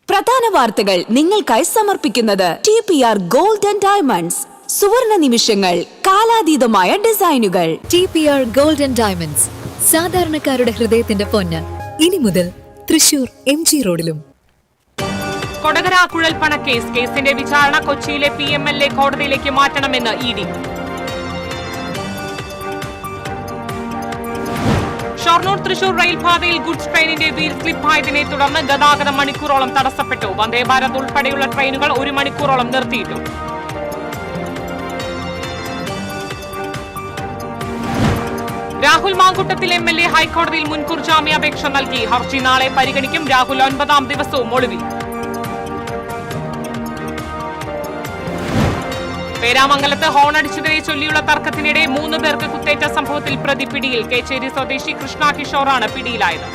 പ്രധാന വാർത്തകൾ നിങ്ങൾക്കായി സമർപ്പിക്കുന്നത് TPR ഗോൾഡൻ ഡയമണ്ട്സ്. സുവർണ നിമിഷങ്ങൾ, കാലാതീതമായ ഡിസൈനുകൾ. TPR ഗോൾഡൻ ഡയമണ്ട്സ്, സാധാരണക്കാരുടെ ഹൃദയത്തിന്റെ പൊന്ന്. ഇനി മുതൽ തൃശൂർ MG റോഡിലും. കൊടകര കുഴൽപ്പണ കേസിന്റെ വിചാരണ കൊച്ചിയിലെ PMLA കോടതിയിലേക്ക് മാറ്റണമെന്ന് ED. ഷൊർണൂർ തൃശൂർ റെയിൽപാതയിൽ ഗുഡ്സ് ട്രെയിനിന്റെ വീൽ സ്ലിപ്പായതിനെ തുടർന്ന് ഗതാഗതം മണിക്കൂറോളം തടസ്സപ്പെട്ടു. വന്ദേ ഭാരത് ഉൾപ്പെടെയുള്ള ട്രെയിനുകൾ 1 മണിക്കൂറോളം നിർത്തിയിട്ടു. രാഹുൽ മാങ്കുട്ടത്തിൽ MLA ഹൈക്കോടതിയിൽ മുൻകൂർ ജാമ്യാപേക്ഷ നൽകി. ഹർജി നാളെ പരിഗണിക്കും. രാഹുൽ 9ാം ദിവസവും ഒളിവിൽ. പേരാമംഗലത്ത് ഹോണടിച്ചതിനെ ചൊല്ലിയുള്ള തർക്കത്തിനിടെ 3 പേർക്ക് കുത്തേറ്റ സംഭവത്തിൽ പ്രതി പിടിയിൽ. കേച്ചേരി സ്വദേശി കൃഷ്ണ കിഷോറാണ് പിടിയിലായത്.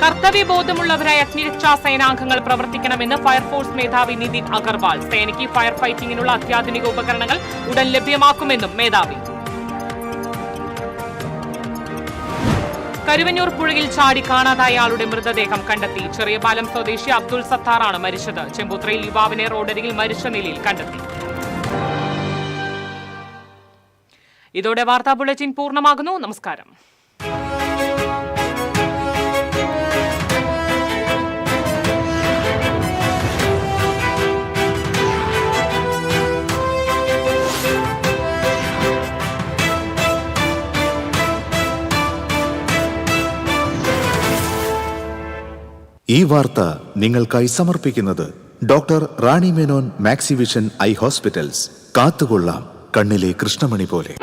കർത്തവ്യബോധമുള്ളവരായി അഗ്നിരക്ഷാ സേനാംഗങ്ങൾ പ്രവർത്തിക്കണമെന്ന് ഫയർഫോഴ്സ് മേധാവി നിതിൻ അഗർവാൾ. സേനയ്ക്ക് ഫയർ ഫൈറ്റിംഗിനുള്ള അത്യാധുനിക ഉപകരണങ്ങൾ ഉടൻ ലഭ്യമാക്കുമെന്നും മേധാവി. കരുവന്നൂർ പുഴയിൽ ചാടി കാണാതായ ആളുടെ മൃതദേഹം കണ്ടെത്തി. ചെറിയപാലം സ്വദേശി അബ്ദുൾ സത്താറാണ് മരിച്ചത്. ചെമ്പൂത്രയിൽ യുവാവിനെ റോഡരികിൽ മരിച്ച നിലയിൽ കണ്ടെത്തി. ഇതോടെ വാർത്താ ബുള്ളറ്റിൻ പൂർണ്ണമാകുന്നു. നമസ്കാരം. ഈ വാർത്ത നിങ്ങൾക്കായി സമർപ്പിക്കുന്നത് doctor Rani Menon Maxivision I hospitals. കാത്തുകൊള്ളാം കണ്ണിലെ കൃഷ്ണമണി പോലെ.